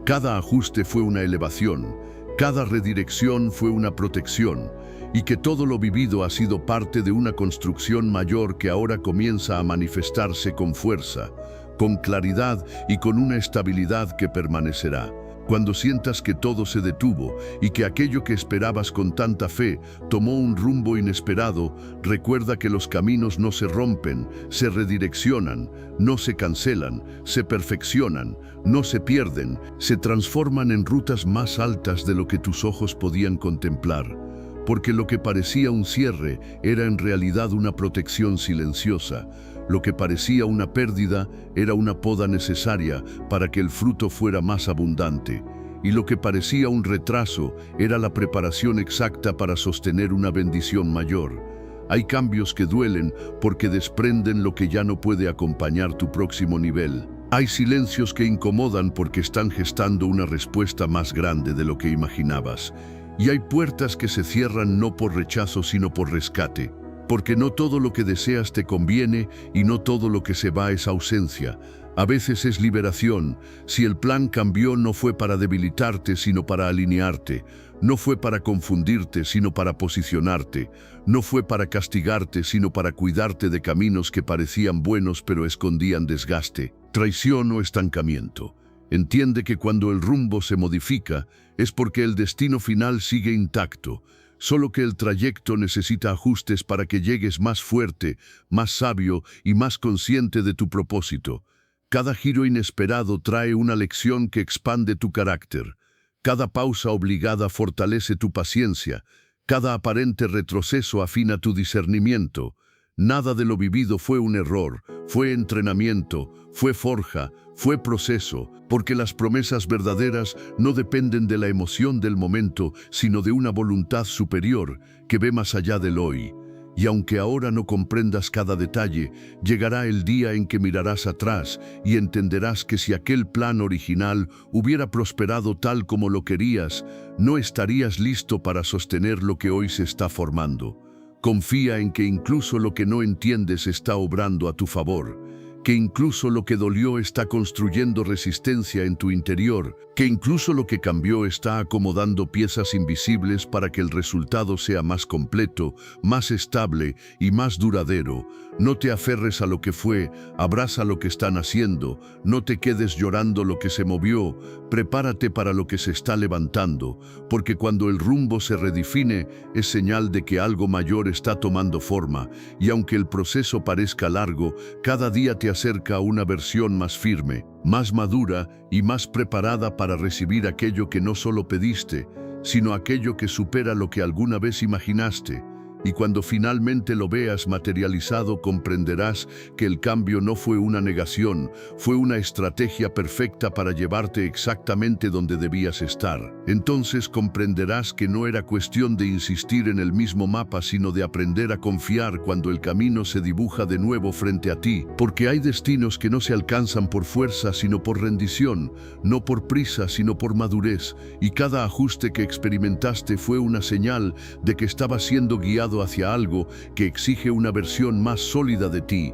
Cada ajuste fue una elevación. Cada redirección fue una protección, y que todo lo vivido ha sido parte de una construcción mayor que ahora comienza a manifestarse con fuerza, con claridad y con una estabilidad que permanecerá. Cuando sientas que todo se detuvo y que aquello que esperabas con tanta fe tomó un rumbo inesperado, recuerda que los caminos no se rompen, se redireccionan, no se cancelan, se perfeccionan, no se pierden, se transforman en rutas más altas de lo que tus ojos podían contemplar. Porque lo que parecía un cierre era en realidad una protección silenciosa. Lo que parecía una pérdida era una poda necesaria para que el fruto fuera más abundante. Y lo que parecía un retraso era la preparación exacta para sostener una bendición mayor. Hay cambios que duelen porque desprenden lo que ya no puede acompañar tu próximo nivel. Hay silencios que incomodan porque están gestando una respuesta más grande de lo que imaginabas. Y hay puertas que se cierran no por rechazo sino por rescate. Porque no todo lo que deseas te conviene y no todo lo que se va es ausencia. A veces es liberación. Si el plan cambió no fue para debilitarte sino para alinearte. No fue para confundirte sino para posicionarte. No fue para castigarte sino para cuidarte de caminos que parecían buenos pero escondían desgaste, traición o estancamiento. Entiende que cuando el rumbo se modifica es porque el destino final sigue intacto. Solo que el trayecto necesita ajustes para que llegues más fuerte, más sabio y más consciente de tu propósito. Cada giro inesperado trae una lección que expande tu carácter. Cada pausa obligada fortalece tu paciencia. Cada aparente retroceso afina tu discernimiento. Nada de lo vivido fue un error, fue entrenamiento, fue forja, fue proceso, porque las promesas verdaderas no dependen de la emoción del momento, sino de una voluntad superior que ve más allá del hoy. Y aunque ahora no comprendas cada detalle, llegará el día en que mirarás atrás y entenderás que si aquel plan original hubiera prosperado tal como lo querías, no estarías listo para sostener lo que hoy se está formando. Confía en que incluso lo que no entiendes está obrando a tu favor, que incluso lo que dolió está construyendo resistencia en tu interior, que incluso lo que cambió está acomodando piezas invisibles para que el resultado sea más completo, más estable y más duradero. No te aferres a lo que fue, abraza lo que están haciendo, no te quedes llorando lo que se movió, prepárate para lo que se está levantando, porque cuando el rumbo se redefine es señal de que algo mayor está tomando forma, y aunque el proceso parezca largo, cada día te acerca a una versión más firme, más madura y más preparada para recibir aquello que no solo pediste, sino aquello que supera lo que alguna vez imaginaste. Y cuando finalmente lo veas materializado, comprenderás que el cambio no fue una negación, fue una estrategia perfecta para llevarte exactamente donde debías estar. Entonces comprenderás que no era cuestión de insistir en el mismo mapa, sino de aprender a confiar cuando el camino se dibuja de nuevo frente a ti, porque hay destinos que no se alcanzan por fuerza, sino por rendición, no por prisa, sino por madurez, y cada ajuste que experimentaste fue una señal de que estabas siendo guiado hacia algo que exige una versión más sólida de ti.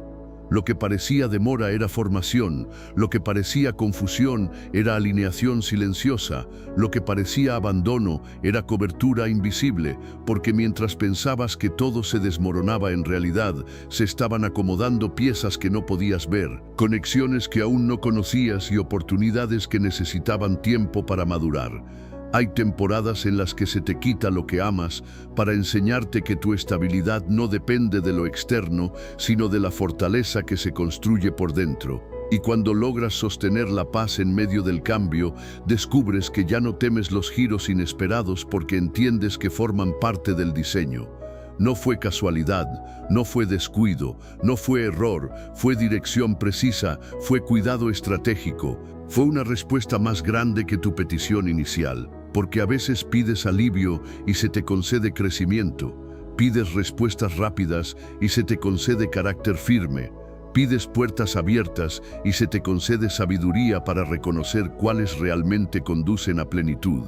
Lo que parecía demora era formación, lo que parecía confusión era alineación silenciosa, lo que parecía abandono era cobertura invisible, porque mientras pensabas que todo se desmoronaba en realidad, se estaban acomodando piezas que no podías ver, conexiones que aún no conocías y oportunidades que necesitaban tiempo para madurar. Hay temporadas en las que se te quita lo que amas para enseñarte que tu estabilidad no depende de lo externo, sino de la fortaleza que se construye por dentro. Y cuando logras sostener la paz en medio del cambio, descubres que ya no temes los giros inesperados porque entiendes que forman parte del diseño. No fue casualidad, no fue descuido, no fue error, fue dirección precisa, fue cuidado estratégico. Fue una respuesta más grande que tu petición inicial, porque a veces pides alivio y se te concede crecimiento. Pides respuestas rápidas y se te concede carácter firme. Pides puertas abiertas y se te concede sabiduría para reconocer cuáles realmente conducen a plenitud.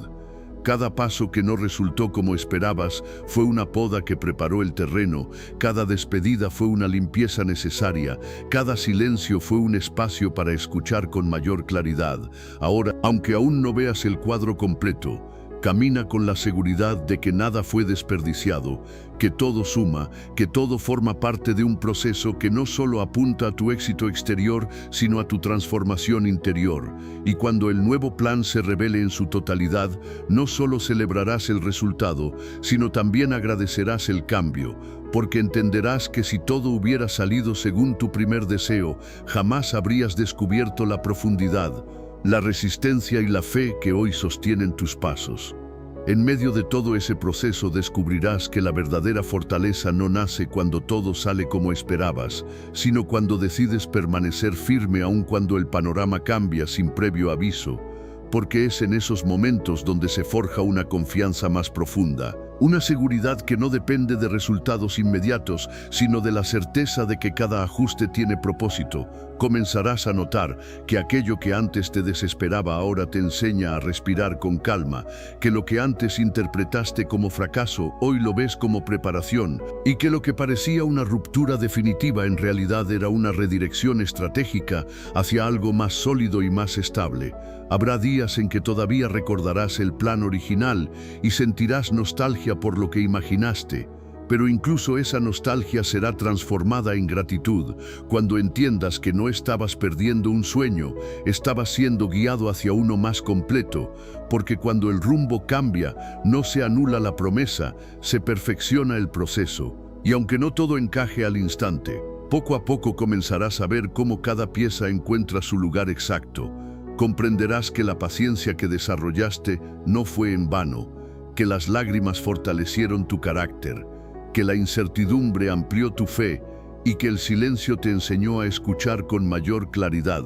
Cada paso que no resultó como esperabas fue una poda que preparó el terreno, cada despedida fue una limpieza necesaria, cada silencio fue un espacio para escuchar con mayor claridad. Ahora, aunque aún no veas el cuadro completo, camina con la seguridad de que nada fue desperdiciado, que todo suma, que todo forma parte de un proceso que no solo apunta a tu éxito exterior, sino a tu transformación interior. Y cuando el nuevo plan se revele en su totalidad, no solo celebrarás el resultado, sino también agradecerás el cambio, porque entenderás que si todo hubiera salido según tu primer deseo, jamás habrías descubierto la profundidad, la resistencia y la fe que hoy sostienen tus pasos. En medio de todo ese proceso descubrirás que la verdadera fortaleza no nace cuando todo sale como esperabas, sino cuando decides permanecer firme aun cuando el panorama cambia sin previo aviso, porque es en esos momentos donde se forja una confianza más profunda. Una seguridad que no depende de resultados inmediatos, sino de la certeza de que cada ajuste tiene propósito. Comenzarás a notar que aquello que antes te desesperaba ahora te enseña a respirar con calma, que lo que antes interpretaste como fracaso hoy lo ves como preparación, y que lo que parecía una ruptura definitiva en realidad era una redirección estratégica hacia algo más sólido y más estable. Habrá días en que todavía recordarás el plan original y sentirás nostalgia por lo que imaginaste, pero incluso esa nostalgia será transformada en gratitud cuando entiendas que no estabas perdiendo un sueño, estabas siendo guiado hacia uno más completo, porque cuando el rumbo cambia, no se anula la promesa, se perfecciona el proceso. Y aunque no todo encaje al instante, poco a poco comenzarás a ver cómo cada pieza encuentra su lugar exacto. Comprenderás que la paciencia que desarrollaste no fue en vano, que las lágrimas fortalecieron tu carácter, que la incertidumbre amplió tu fe y que el silencio te enseñó a escuchar con mayor claridad.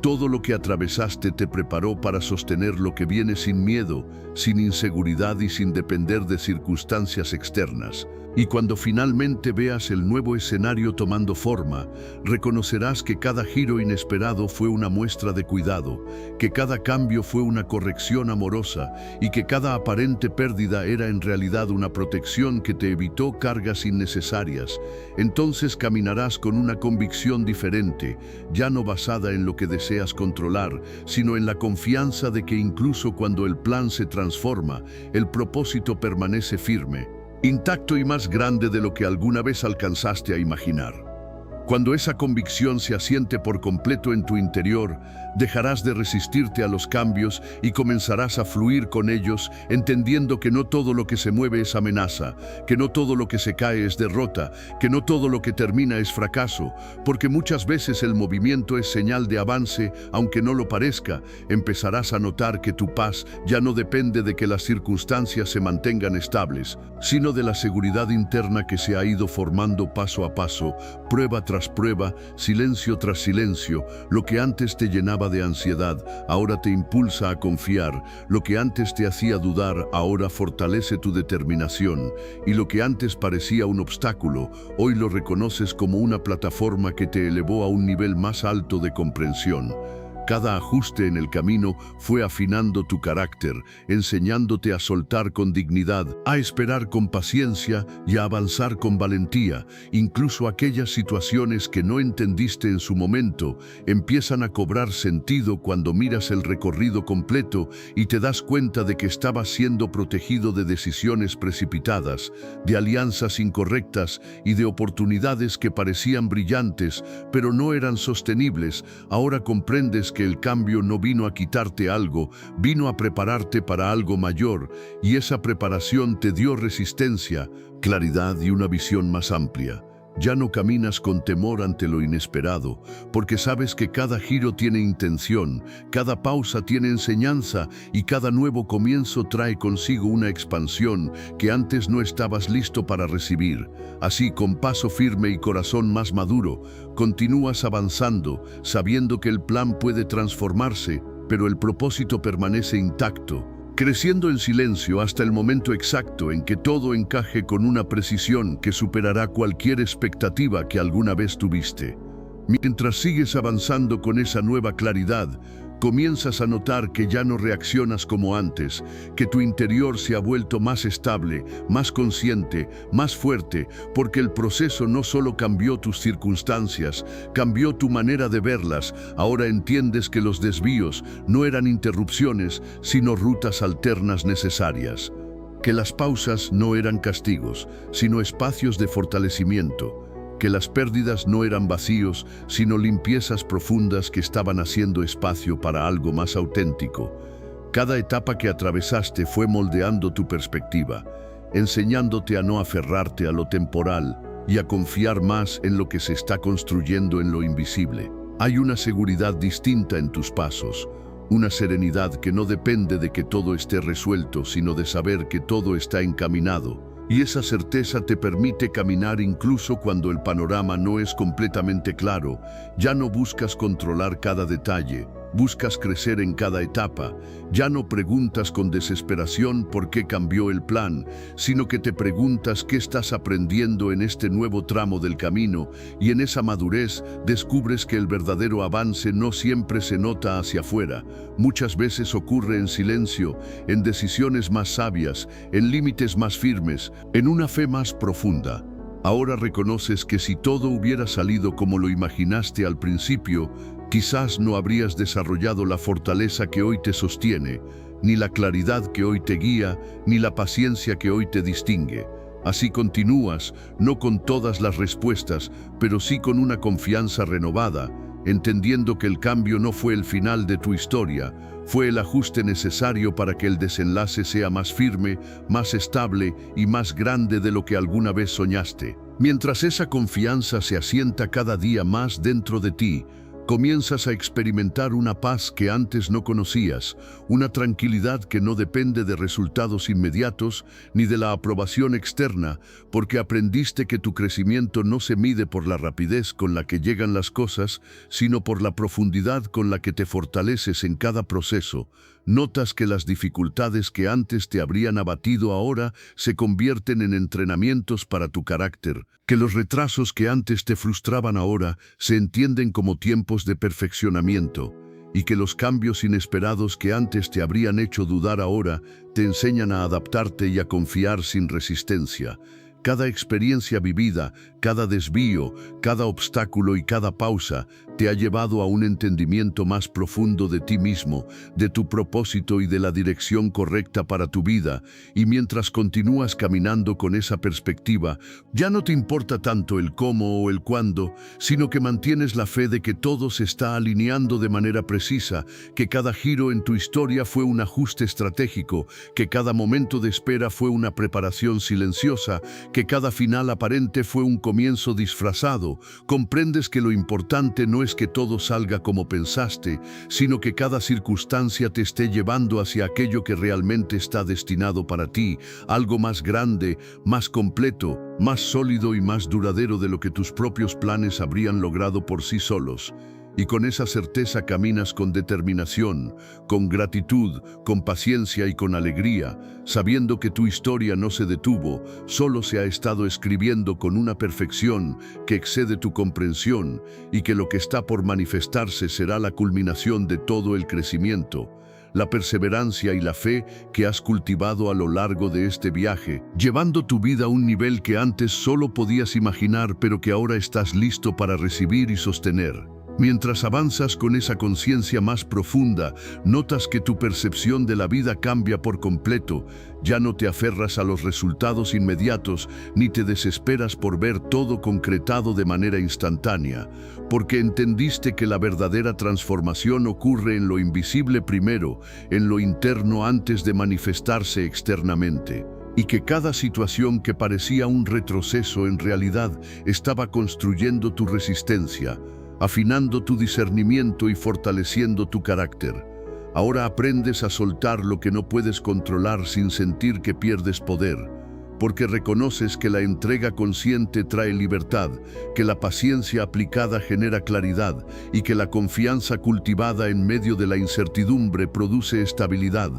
Todo lo que atravesaste te preparó para sostener lo que viene sin miedo, sin inseguridad y sin depender de circunstancias externas. Y cuando finalmente veas el nuevo escenario tomando forma, reconocerás que cada giro inesperado fue una muestra de cuidado, que cada cambio fue una corrección amorosa y que cada aparente pérdida era en realidad una protección que te evitó cargas innecesarias. Entonces caminarás con una convicción diferente, ya no basada en lo que deseas controlar, sino en la confianza de que incluso cuando el plan se transforma, el propósito permanece firme, intacto y más grande de lo que alguna vez alcanzaste a imaginar. Cuando esa convicción se asiente por completo en tu interior, dejarás de resistirte a los cambios y comenzarás a fluir con ellos, entendiendo que no todo lo que se mueve es amenaza, que no todo lo que se cae es derrota, que no todo lo que termina es fracaso, porque muchas veces el movimiento es señal de avance, aunque no lo parezca. Empezarás a notar que tu paz ya no depende de que las circunstancias se mantengan estables, sino de la seguridad interna que se ha ido formando paso a paso, prueba tras prueba, silencio tras silencio. Lo que antes te llenaba de ansiedad, ahora te impulsa a confiar. Lo que antes te hacía dudar, ahora fortalece tu determinación. Y lo que antes parecía un obstáculo, hoy lo reconoces como una plataforma que te elevó a un nivel más alto de comprensión. Cada ajuste en el camino fue afinando tu carácter, enseñándote a soltar con dignidad, a esperar con paciencia y a avanzar con valentía. Incluso aquellas situaciones que no entendiste en su momento empiezan a cobrar sentido cuando miras el recorrido completo y te das cuenta de que estabas siendo protegido de decisiones precipitadas, de alianzas incorrectas y de oportunidades que parecían brillantes, pero no eran sostenibles. Ahora comprendes que el cambio no vino a quitarte algo, vino a prepararte para algo mayor, y esa preparación te dio resistencia, claridad y una visión más amplia. Ya no caminas con temor ante lo inesperado, porque sabes que cada giro tiene intención, cada pausa tiene enseñanza y cada nuevo comienzo trae consigo una expansión que antes no estabas listo para recibir. Así, con paso firme y corazón más maduro, continúas avanzando, sabiendo que el plan puede transformarse, pero el propósito permanece intacto, creciendo en silencio hasta el momento exacto en que todo encaje con una precisión que superará cualquier expectativa que alguna vez tuviste. Mientras sigues avanzando con esa nueva claridad, comienzas a notar que ya no reaccionas como antes, que tu interior se ha vuelto más estable, más consciente, más fuerte, porque el proceso no solo cambió tus circunstancias, cambió tu manera de verlas. Ahora entiendes que los desvíos no eran interrupciones, sino rutas alternas necesarias. Que las pausas no eran castigos, sino espacios de fortalecimiento. Que las pérdidas no eran vacíos, sino limpiezas profundas que estaban haciendo espacio para algo más auténtico. Cada etapa que atravesaste fue moldeando tu perspectiva, enseñándote a no aferrarte a lo temporal y a confiar más en lo que se está construyendo en lo invisible. Hay una seguridad distinta en tus pasos, una serenidad que no depende de que todo esté resuelto, sino de saber que todo está encaminado. Y esa certeza te permite caminar incluso cuando el panorama no es completamente claro. Ya no buscas controlar cada detalle, buscas crecer en cada etapa. Ya no preguntas con desesperación por qué cambió el plan, sino que te preguntas qué estás aprendiendo en este nuevo tramo del camino, y en esa madurez descubres que el verdadero avance no siempre se nota hacia afuera. Muchas veces ocurre en silencio, en decisiones más sabias, en límites más firmes, en una fe más profunda. Ahora reconoces que si todo hubiera salido como lo imaginaste al principio, quizás no habrías desarrollado la fortaleza que hoy te sostiene, ni la claridad que hoy te guía, ni la paciencia que hoy te distingue. Así continúas, no con todas las respuestas, pero sí con una confianza renovada, entendiendo que el cambio no fue el final de tu historia, fue el ajuste necesario para que el desenlace sea más firme, más estable y más grande de lo que alguna vez soñaste. Mientras esa confianza se asienta cada día más dentro de ti, comienzas a experimentar una paz que antes no conocías, una tranquilidad que no depende de resultados inmediatos ni de la aprobación externa, porque aprendiste que tu crecimiento no se mide por la rapidez con la que llegan las cosas, sino por la profundidad con la que te fortaleces en cada proceso. Notas que las dificultades que antes te habrían abatido ahora se convierten en entrenamientos para tu carácter, que los retrasos que antes te frustraban ahora se entienden como tiempos de perfeccionamiento, y que los cambios inesperados que antes te habrían hecho dudar ahora te enseñan a adaptarte y a confiar sin resistencia. Cada experiencia vivida, cada desvío, cada obstáculo y cada pausa te ha llevado a un entendimiento más profundo de ti mismo, de tu propósito y de la dirección correcta para tu vida. Y mientras continúas caminando con esa perspectiva, ya no te importa tanto el cómo o el cuándo, sino que mantienes la fe de que todo se está alineando de manera precisa, que cada giro en tu historia fue un ajuste estratégico, que cada momento de espera fue una preparación silenciosa, que cada final aparente fue un comienzo disfrazado. Comprendes que lo importante no es que todo salga como pensaste, sino que cada circunstancia te esté llevando hacia aquello que realmente está destinado para ti, algo más grande, más completo, más sólido y más duradero de lo que tus propios planes habrían logrado por sí solos. Y con esa certeza caminas con determinación, con gratitud, con paciencia y con alegría, sabiendo que tu historia no se detuvo, solo se ha estado escribiendo con una perfección que excede tu comprensión y que lo que está por manifestarse será la culminación de todo el crecimiento, la perseverancia y la fe que has cultivado a lo largo de este viaje, llevando tu vida a un nivel que antes solo podías imaginar, pero que ahora estás listo para recibir y sostener. Mientras avanzas con esa conciencia más profunda, notas que tu percepción de la vida cambia por completo. Ya no te aferras a los resultados inmediatos, ni te desesperas por ver todo concretado de manera instantánea, porque entendiste que la verdadera transformación ocurre en lo invisible primero, en lo interno antes de manifestarse externamente. Y que cada situación que parecía un retroceso en realidad estaba construyendo tu resistencia, afinando tu discernimiento y fortaleciendo tu carácter. Ahora aprendes a soltar lo que no puedes controlar sin sentir que pierdes poder, porque reconoces que la entrega consciente trae libertad, que la paciencia aplicada genera claridad y que la confianza cultivada en medio de la incertidumbre produce estabilidad.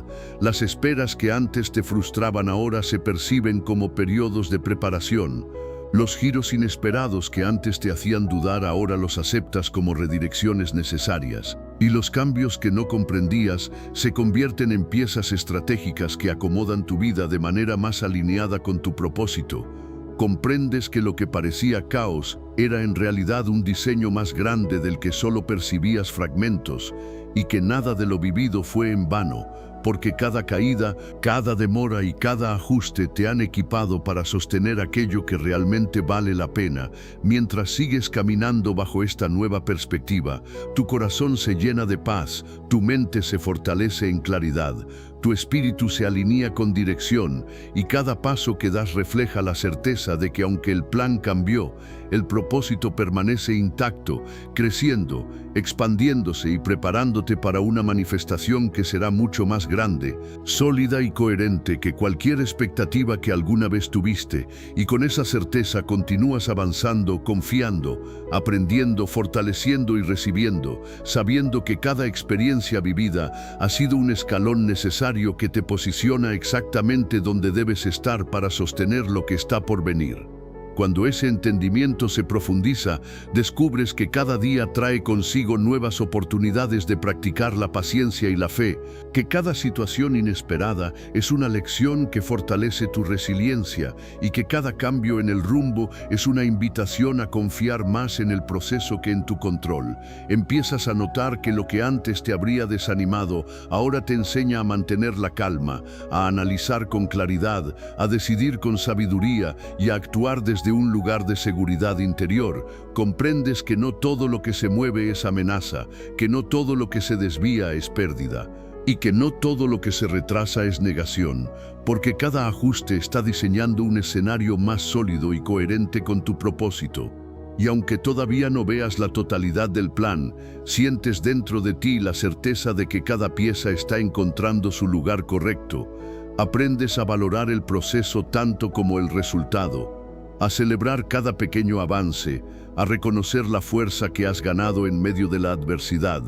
Las esperas que antes te frustraban ahora se perciben como periodos de preparación. Los giros inesperados que antes te hacían dudar ahora los aceptas como redirecciones necesarias. Y los cambios que no comprendías se convierten en piezas estratégicas que acomodan tu vida de manera más alineada con tu propósito. Comprendes que lo que parecía caos era en realidad un diseño más grande del que solo percibías fragmentos, y que nada de lo vivido fue en vano, porque cada caída, cada demora y cada ajuste te han equipado para sostener aquello que realmente vale la pena. Mientras sigues caminando bajo esta nueva perspectiva, tu corazón se llena de paz, tu mente se fortalece en claridad, tu espíritu se alinea con dirección y cada paso que das refleja la certeza de que aunque el plan cambió, el propósito permanece intacto, creciendo, expandiéndose y preparándote para una manifestación que será mucho más grande, sólida y coherente que cualquier expectativa que alguna vez tuviste, y con esa certeza continúas avanzando, confiando, aprendiendo, fortaleciendo y recibiendo, sabiendo que cada experiencia vivida ha sido un escalón necesario que te posiciona exactamente donde debes estar para sostener lo que está por venir. Cuando ese entendimiento se profundiza, descubres que cada día trae consigo nuevas oportunidades de practicar la paciencia y la fe, que cada situación inesperada es una lección que fortalece tu resiliencia y que cada cambio en el rumbo es una invitación a confiar más en el proceso que en tu control. Empiezas a notar que lo que antes te habría desanimado ahora te enseña a mantener la calma, a analizar con claridad, a decidir con sabiduría y a actuar desde un lugar de seguridad interior. Comprendes que no todo lo que se mueve es amenaza, que no todo lo que se desvía es pérdida, y que no todo lo que se retrasa es negación, porque cada ajuste está diseñando un escenario más sólido y coherente con tu propósito. Y aunque todavía no veas la totalidad del plan, sientes dentro de ti la certeza de que cada pieza está encontrando su lugar correcto. Aprendes a valorar el proceso tanto como el resultado, a celebrar cada pequeño avance, a reconocer la fuerza que has ganado en medio de la adversidad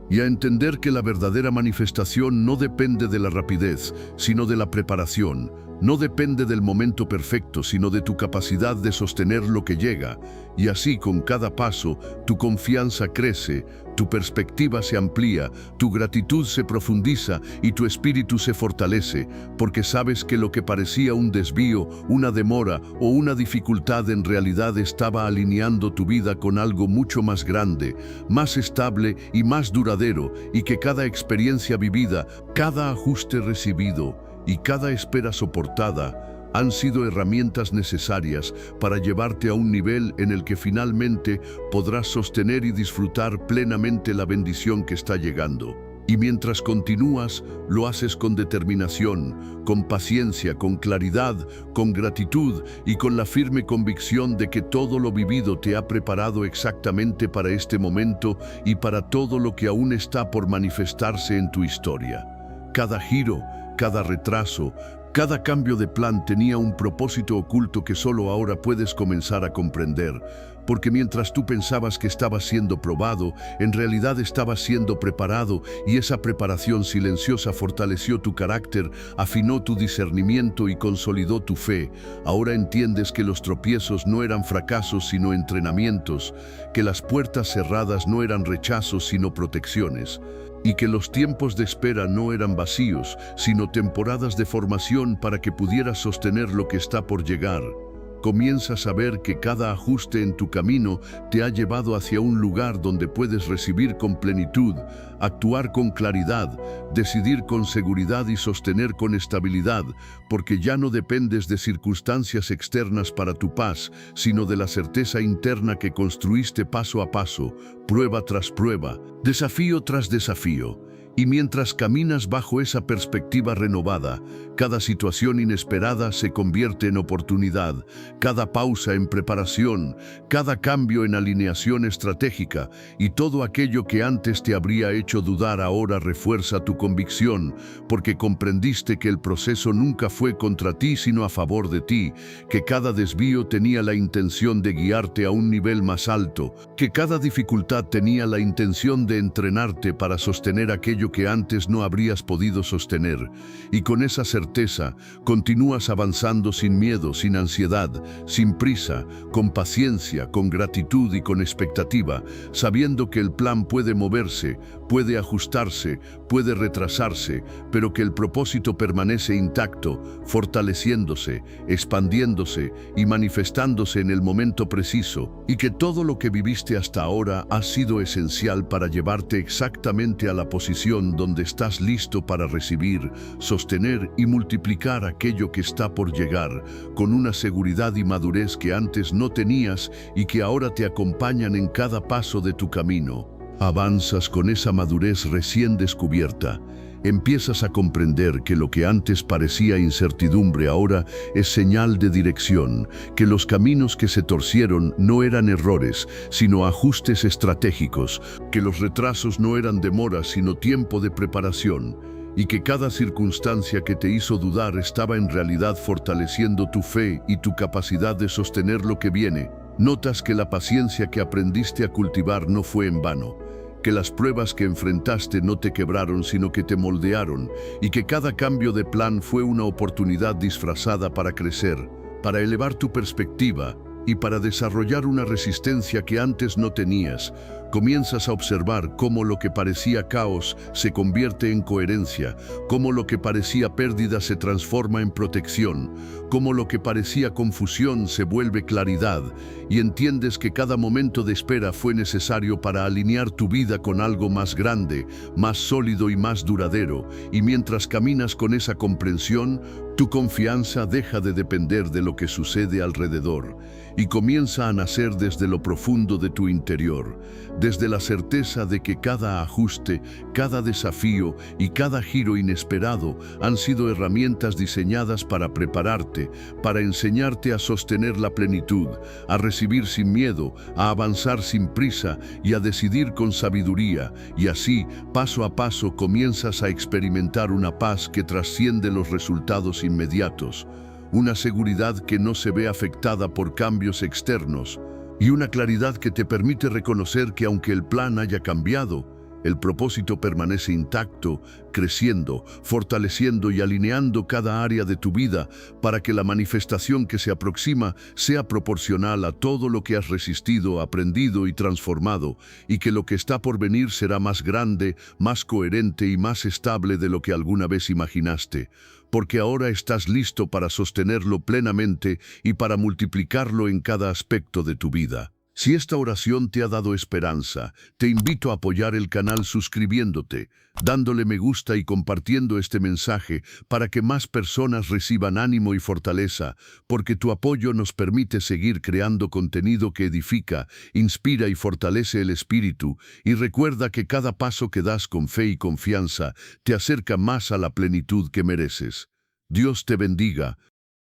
y a entender que la verdadera manifestación no depende de la rapidez, sino de la preparación. No depende del momento perfecto, sino de tu capacidad de sostener lo que llega. Y así, con cada paso, tu confianza crece, tu perspectiva se amplía, tu gratitud se profundiza y tu espíritu se fortalece, porque sabes que lo que parecía un desvío, una demora o una dificultad en realidad estaba alineando tu vida con algo mucho más grande, más estable y más duradero, y que cada experiencia vivida, cada ajuste recibido y cada espera soportada han sido herramientas necesarias para llevarte a un nivel en el que finalmente podrás sostener y disfrutar plenamente la bendición que está llegando. Y mientras continúas, lo haces con determinación, con paciencia, con claridad, con gratitud y con la firme convicción de que todo lo vivido te ha preparado exactamente para este momento y para todo lo que aún está por manifestarse en tu historia. Cada giro, cada retraso, cada cambio de plan tenía un propósito oculto que solo ahora puedes comenzar a comprender, porque mientras tú pensabas que estabas siendo probado, en realidad estabas siendo preparado, y esa preparación silenciosa fortaleció tu carácter, afinó tu discernimiento y consolidó tu fe. Ahora entiendes que los tropiezos no eran fracasos sino entrenamientos, que las puertas cerradas no eran rechazos sino protecciones, y que los tiempos de espera no eran vacíos, sino temporadas de formación para que pudieras sostener lo que está por llegar. comienzas a ver que cada ajuste en tu camino te ha llevado hacia un lugar donde puedes recibir con plenitud, actuar con claridad, decidir con seguridad y sostener con estabilidad, porque ya no dependes de circunstancias externas para tu paz, sino de la certeza interna que construiste paso a paso, prueba tras prueba, desafío tras desafío. Y mientras caminas bajo esa perspectiva renovada, cada situación inesperada se convierte en oportunidad, cada pausa en preparación, cada cambio en alineación estratégica, y todo aquello que antes te habría hecho dudar ahora refuerza tu convicción, porque comprendiste que el proceso nunca fue contra ti sino a favor de ti, que cada desvío tenía la intención de guiarte a un nivel más alto, que cada dificultad tenía la intención de entrenarte para sostener aquello que antes no habrías podido sostener, y con esa certeza continúas avanzando sin miedo, sin ansiedad, sin prisa, con paciencia, con gratitud y con expectativa, sabiendo que el plan puede moverse, puede ajustarse, puede retrasarse, pero que el propósito permanece intacto, fortaleciéndose, expandiéndose y manifestándose en el momento preciso, y que todo lo que viviste hasta ahora ha sido esencial para llevarte exactamente a la posición donde estás listo para recibir, sostener y multiplicar aquello que está por llegar, con una seguridad y madurez que antes no tenías y que ahora te acompañan en cada paso de tu camino. Avanzas con esa madurez recién descubierta. Empiezas a comprender que lo que antes parecía incertidumbre ahora es señal de dirección, que los caminos que se torcieron no eran errores, sino ajustes estratégicos, que los retrasos no eran demoras, sino tiempo de preparación, y que cada circunstancia que te hizo dudar estaba en realidad fortaleciendo tu fe y tu capacidad de sostener lo que viene. Notas que la paciencia que aprendiste a cultivar no fue en vano, que las pruebas que enfrentaste no te quebraron sino que te moldearon, y que cada cambio de plan fue una oportunidad disfrazada para crecer, para elevar tu perspectiva y para desarrollar una resistencia que antes no tenías. Comienzas a observar cómo lo que parecía caos se convierte en coherencia, cómo lo que parecía pérdida se transforma en protección, cómo lo que parecía confusión se vuelve claridad, y entiendes que cada momento de espera fue necesario para alinear tu vida con algo más grande, más sólido y más duradero, y mientras caminas con esa comprensión, tu confianza deja de depender de lo que sucede alrededor y comienza a nacer desde lo profundo de tu interior, desde la certeza de que cada ajuste, cada desafío y cada giro inesperado han sido herramientas diseñadas para prepararte, para enseñarte a sostener la plenitud, a recibir sin miedo, a avanzar sin prisa y a decidir con sabiduría, y así, paso a paso, comienzas a experimentar una paz que trasciende los resultados inmediatos, una seguridad que no se ve afectada por cambios externos y una claridad que te permite reconocer que aunque el plan haya cambiado, el propósito permanece intacto, creciendo, fortaleciendo y alineando cada área de tu vida para que la manifestación que se aproxima sea proporcional a todo lo que has resistido, aprendido y transformado, y que lo que está por venir será más grande, más coherente y más estable de lo que alguna vez imaginaste, porque ahora estás listo para sostenerlo plenamente y para multiplicarlo en cada aspecto de tu vida. Si esta oración te ha dado esperanza, te invito a apoyar el canal suscribiéndote, dándole me gusta y compartiendo este mensaje para que más personas reciban ánimo y fortaleza, porque tu apoyo nos permite seguir creando contenido que edifica, inspira y fortalece el espíritu, y recuerda que cada paso que das con fe y confianza te acerca más a la plenitud que mereces. Dios te bendiga.